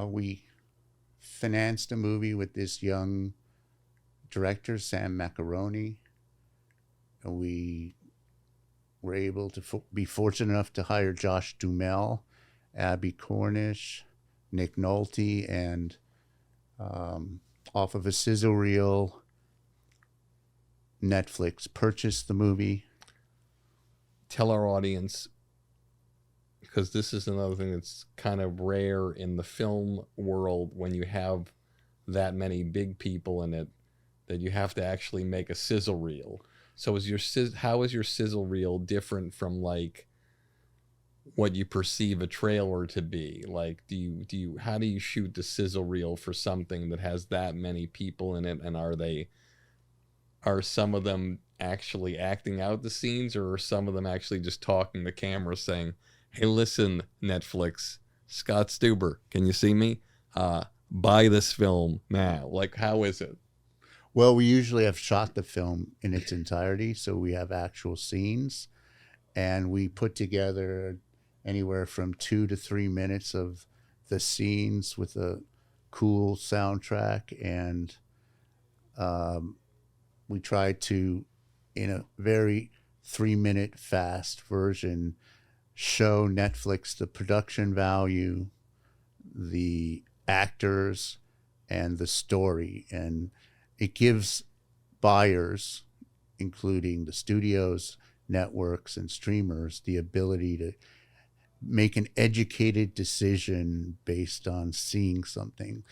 We financed a movie with this young director, Sam Macaroni. And we were able to be fortunate enough to hire Josh Duhamel, Abby Cornish, Nick Nolte, and off of a sizzle reel, Netflix purchased the movie. Tell our audience, because this is another thing that's kind of rare in the film world when you have that many big people in it, that you have to actually make a sizzle reel. So how is your sizzle reel different from like what you perceive a trailer to be? Like, how do you shoot the sizzle reel for something that has that many people in it? And are some of them actually acting out the scenes, or are some of them actually just talking to camera saying, "Hey, listen, Netflix, Scott Stuber, can you see me? Buy this film now." Like, how is it? Well, we usually have shot the film in its entirety, so we have actual scenes. and we put together anywhere from 2 to 3 minutes of the scenes with a cool soundtrack, and we tried to, in a very 3-minute fast version, show Netflix the production value, the actors, and the story. And it gives buyers, including the studios, networks, and streamers, the ability to make an educated decision based on seeing something,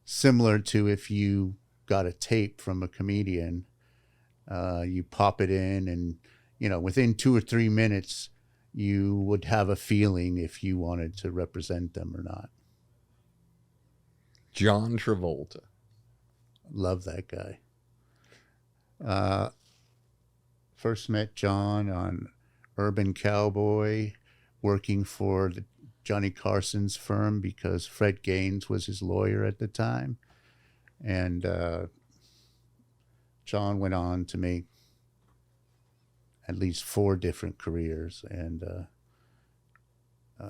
similar to if you got a tape from a comedian, you pop it in, and within 2 or 3 minutes you would have a feeling if you wanted to represent them or not. John Travolta. Love that guy. First met John on Urban Cowboy, working for Johnny Carson's firm because Fred Gaines was his lawyer at the time. And John went on to make at least 4 different careers. And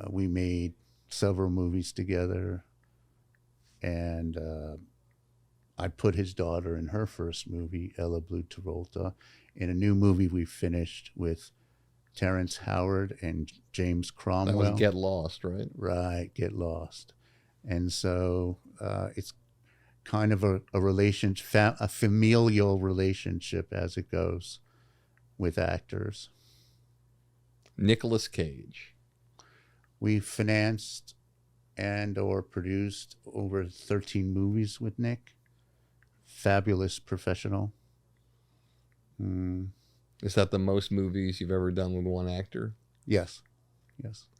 we made several movies together. And I put his daughter in her first movie, Ella Blue Travolta, in a new movie we finished with Terrence Howard and James Cromwell. That was Get Lost, right? Right, Get Lost. And so it's kind of a familial relationship as it goes with actors. Nicolas Cage. We financed and or produced over 13 movies with Nick. Fabulous professional. Is that the most movies you've ever done with one actor? Yes.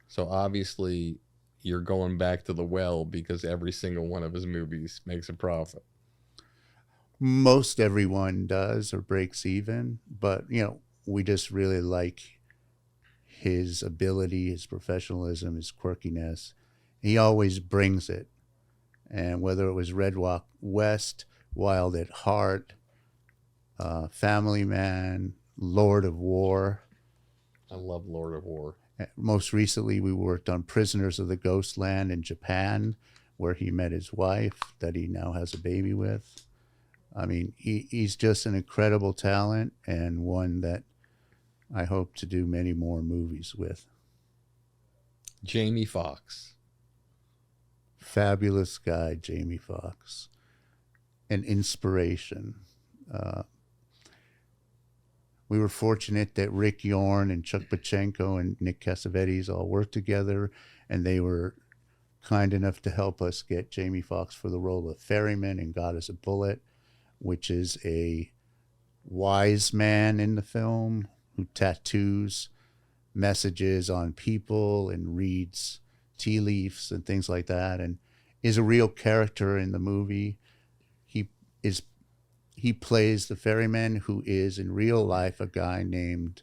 So obviously you're going back to the well because every single one of his movies makes a profit. Most everyone does or breaks even, but we just really like his ability, his professionalism, his quirkiness. He always brings it. And whether it was Red Walk West, Wild at Heart, Family Man, Lord of War. I love Lord of War. Most recently, we worked on Prisoners of the Ghostland in Japan, where he met his wife that he now has a baby with. I mean, he's just an incredible talent, and one that I hope to do many more movies with. Jamie Foxx. Fabulous guy, Jamie Foxx. An inspiration. We were fortunate that Rick Yorn and Chuck Pachenko and Nick Cassavetes all worked together, and they were kind enough to help us get Jamie Foxx for the role of Ferryman in God is a Bullet, which is a wise man in the film who tattoos messages on people and reads tea leaves and things like that, and is a real character in the movie. He plays the ferryman, who is in real life a guy named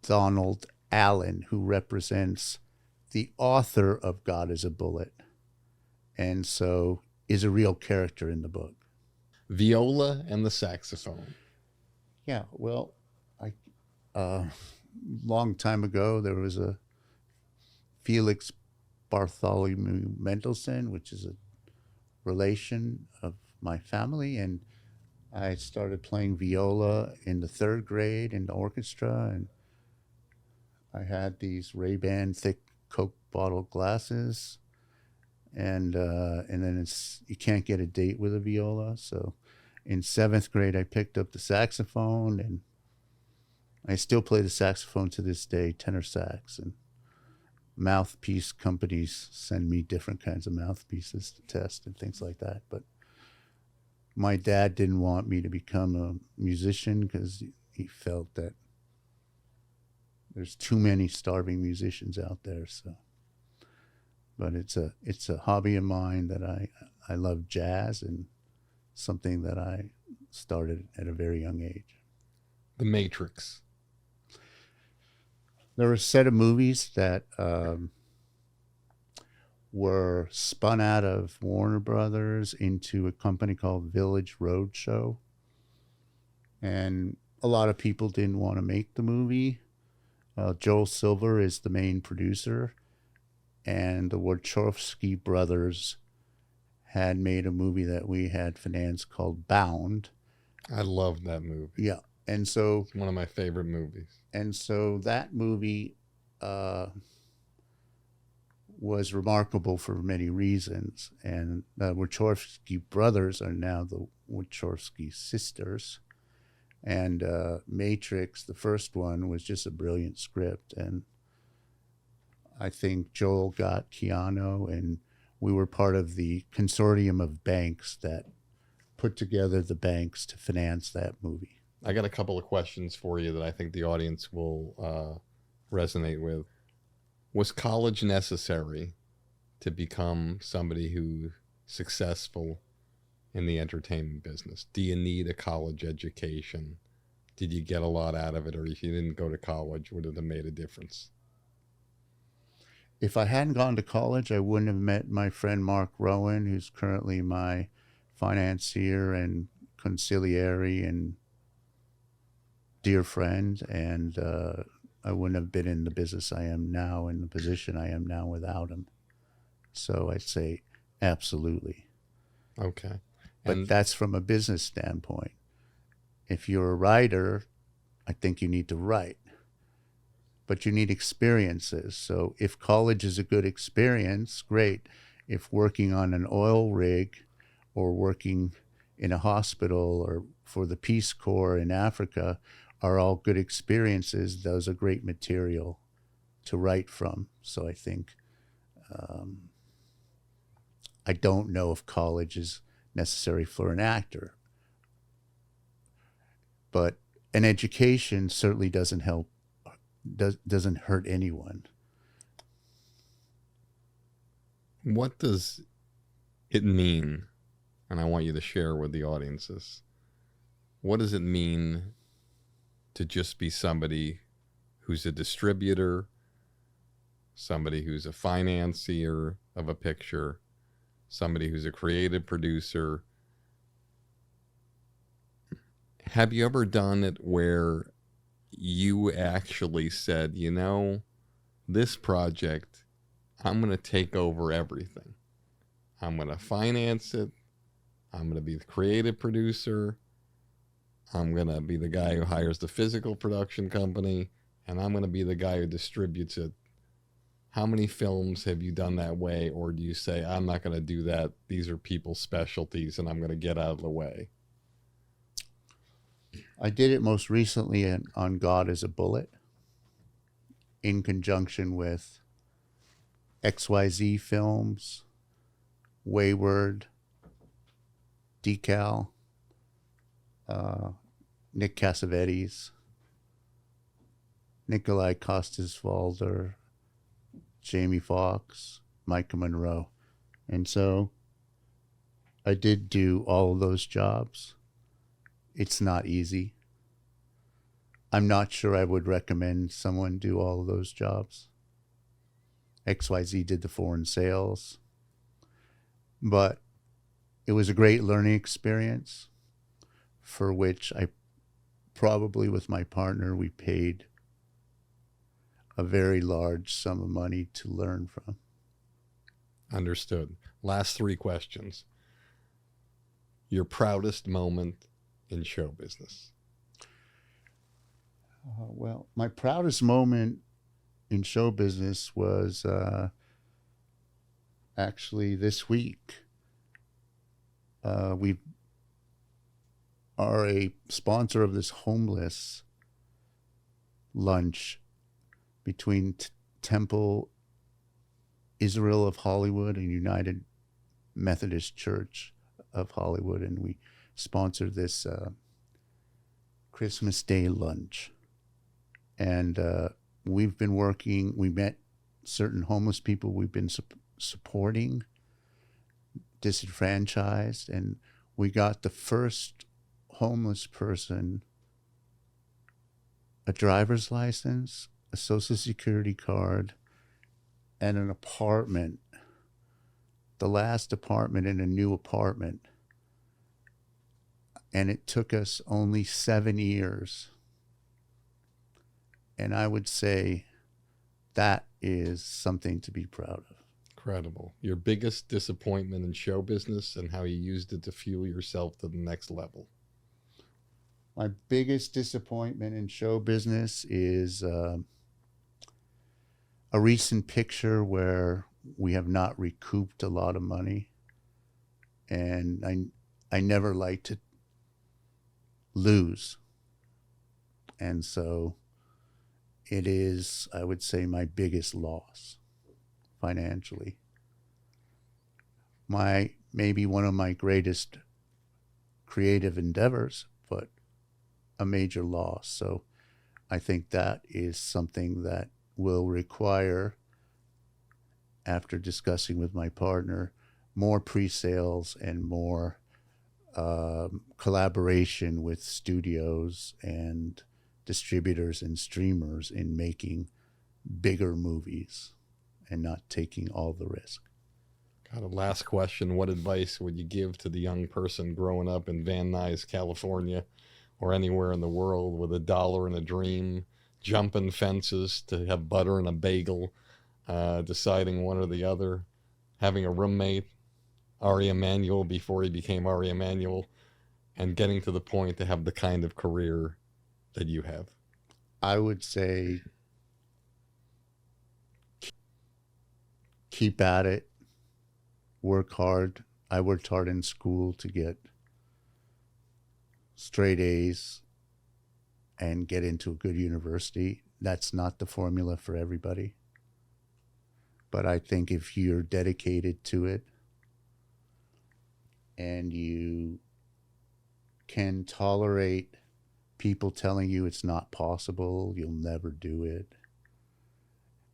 Donald Allen, who represents the author of God is a Bullet, and so is a real character in the book. Viola and the saxophone. Yeah, well, long time ago there was a Felix Bartholomew Mendelsohn, which is a relation of my family, and I started playing viola in the 3rd grade in the orchestra, and I had these Ray-Ban thick Coke bottle glasses, and then you can't get a date with a viola. So in 7th grade, I picked up the saxophone, and I still play the saxophone to this day, tenor sax, and mouthpiece companies send me different kinds of mouthpieces to test and things like that. But my dad didn't want me to become a musician because he felt that there's too many starving musicians out there. So, but it's a hobby of mine that I love jazz, and something that I started at a very young age. The Matrix. There were a set of movies that were spun out of Warner Brothers into a company called Village Roadshow. And a lot of people didn't want to make the movie. Joel Silver is the main producer, and the Wachowski brothers had made a movie that we had financed called Bound. I love that movie. Yeah. And so It's one of my favorite movies. And so that movie was remarkable for many reasons. And the Wachowski brothers are now the Wachowski sisters. And Matrix, the first one, was just a brilliant script. And I think Joel got Keanu, and we were part of the consortium of banks that put together the banks to finance that movie. I got a couple of questions for you that I think the audience will resonate with. Was college necessary to become somebody who's successful in the entertainment business? Do you need a college education? Did you get a lot out of it? Or if you didn't go to college, would it have made a difference? If I hadn't gone to college, I wouldn't have met my friend Mark Rowan, who's currently my financier and consigliere and dear friend, and I wouldn't have been in the business I am now, in the position I am now, without him. So I'd say absolutely. Okay. But that's from a business standpoint. If you're a writer, I think you need to write. But you need experiences. So if college is a good experience, great. If working on an oil rig or working in a hospital or for the Peace Corps in Africa are all good experiences, those are great material to write from. So I think, I don't know if college is necessary for an actor, but an education certainly doesn't help, doesn't hurt anyone. What does it mean? And I want you to share with the audiences. What does it mean to just be somebody who's a distributor, somebody who's a financier of a picture, somebody who's a creative producer? Have you ever done it where you actually said, you know, this project, I'm going to take over everything. I'm going to finance it. I'm going to be the creative producer. I'm going to be the guy who hires the physical production company, and I'm going to be the guy who distributes it. How many films have you done that way? Or do you say, I'm not going to do that. These are people's specialties and I'm going to get out of the way? I did it most recently on God is a Bullet in conjunction with XYZ Films, Wayward, Decal, Nick Cassavetes, Nikolai Costas-Walder, Jamie Foxx, Maika Monroe. And so I did do all of those jobs. It's not easy. I'm not sure I would recommend someone do all of those jobs. XYZ did the foreign sales. But it was a great learning experience for which I probably, with my partner, we paid a very large sum of money to learn from. Understood. Last three questions. Your proudest moment in show business? Well, my proudest moment in show business was actually this week. We are a sponsor of this homeless lunch between Temple Israel of Hollywood and United Methodist Church of Hollywood, and we sponsored this Christmas Day lunch. And we've been working, we met certain homeless people we've been supporting, disenfranchised, and we got the first homeless person a driver's license, a social security card, and an apartment, the last apartment in a new apartment. And it took us only 7 years. And I would say that is something to be proud of. Incredible. Your biggest disappointment in show business and how you used it to fuel yourself to the next level. My biggest disappointment in show business is a recent picture where we have not recouped a lot of money. And I never like to lose. And so it is, I would say, my biggest loss financially. Maybe one of my greatest creative endeavors, but a major loss. So I think that is something that will require, after discussing with my partner, more pre-sales and more collaboration with studios and distributors and streamers in making bigger movies and not taking all the risk. Got a last question. What advice would you give to the young person growing up in Van Nuys, California, or anywhere in the world with $1 and a dream, jumping fences to have butter and a bagel, deciding one or the other, having a roommate, Ari Emanuel before he became Ari Emanuel, and getting to the point to have the kind of career that you have? I would say keep at it, work hard. I worked hard in school to get straight A's and get into a good university. That's not the formula for everybody. But I think if you're dedicated to it and you can tolerate people telling you it's not possible, you'll never do it,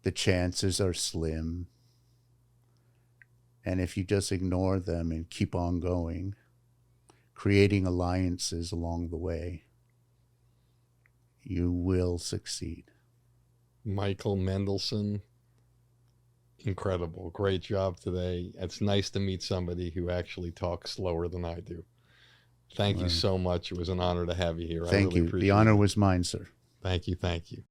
the chances are slim. And if you just ignore them and keep on going, creating alliances along the way, you will succeed. Michael Mendelsohn, incredible. Great job today. It's nice to meet somebody who actually talks slower than I do. Thank you so much. It was an honor to have you here. Thank you. The honor was mine, sir. Thank you. Thank you.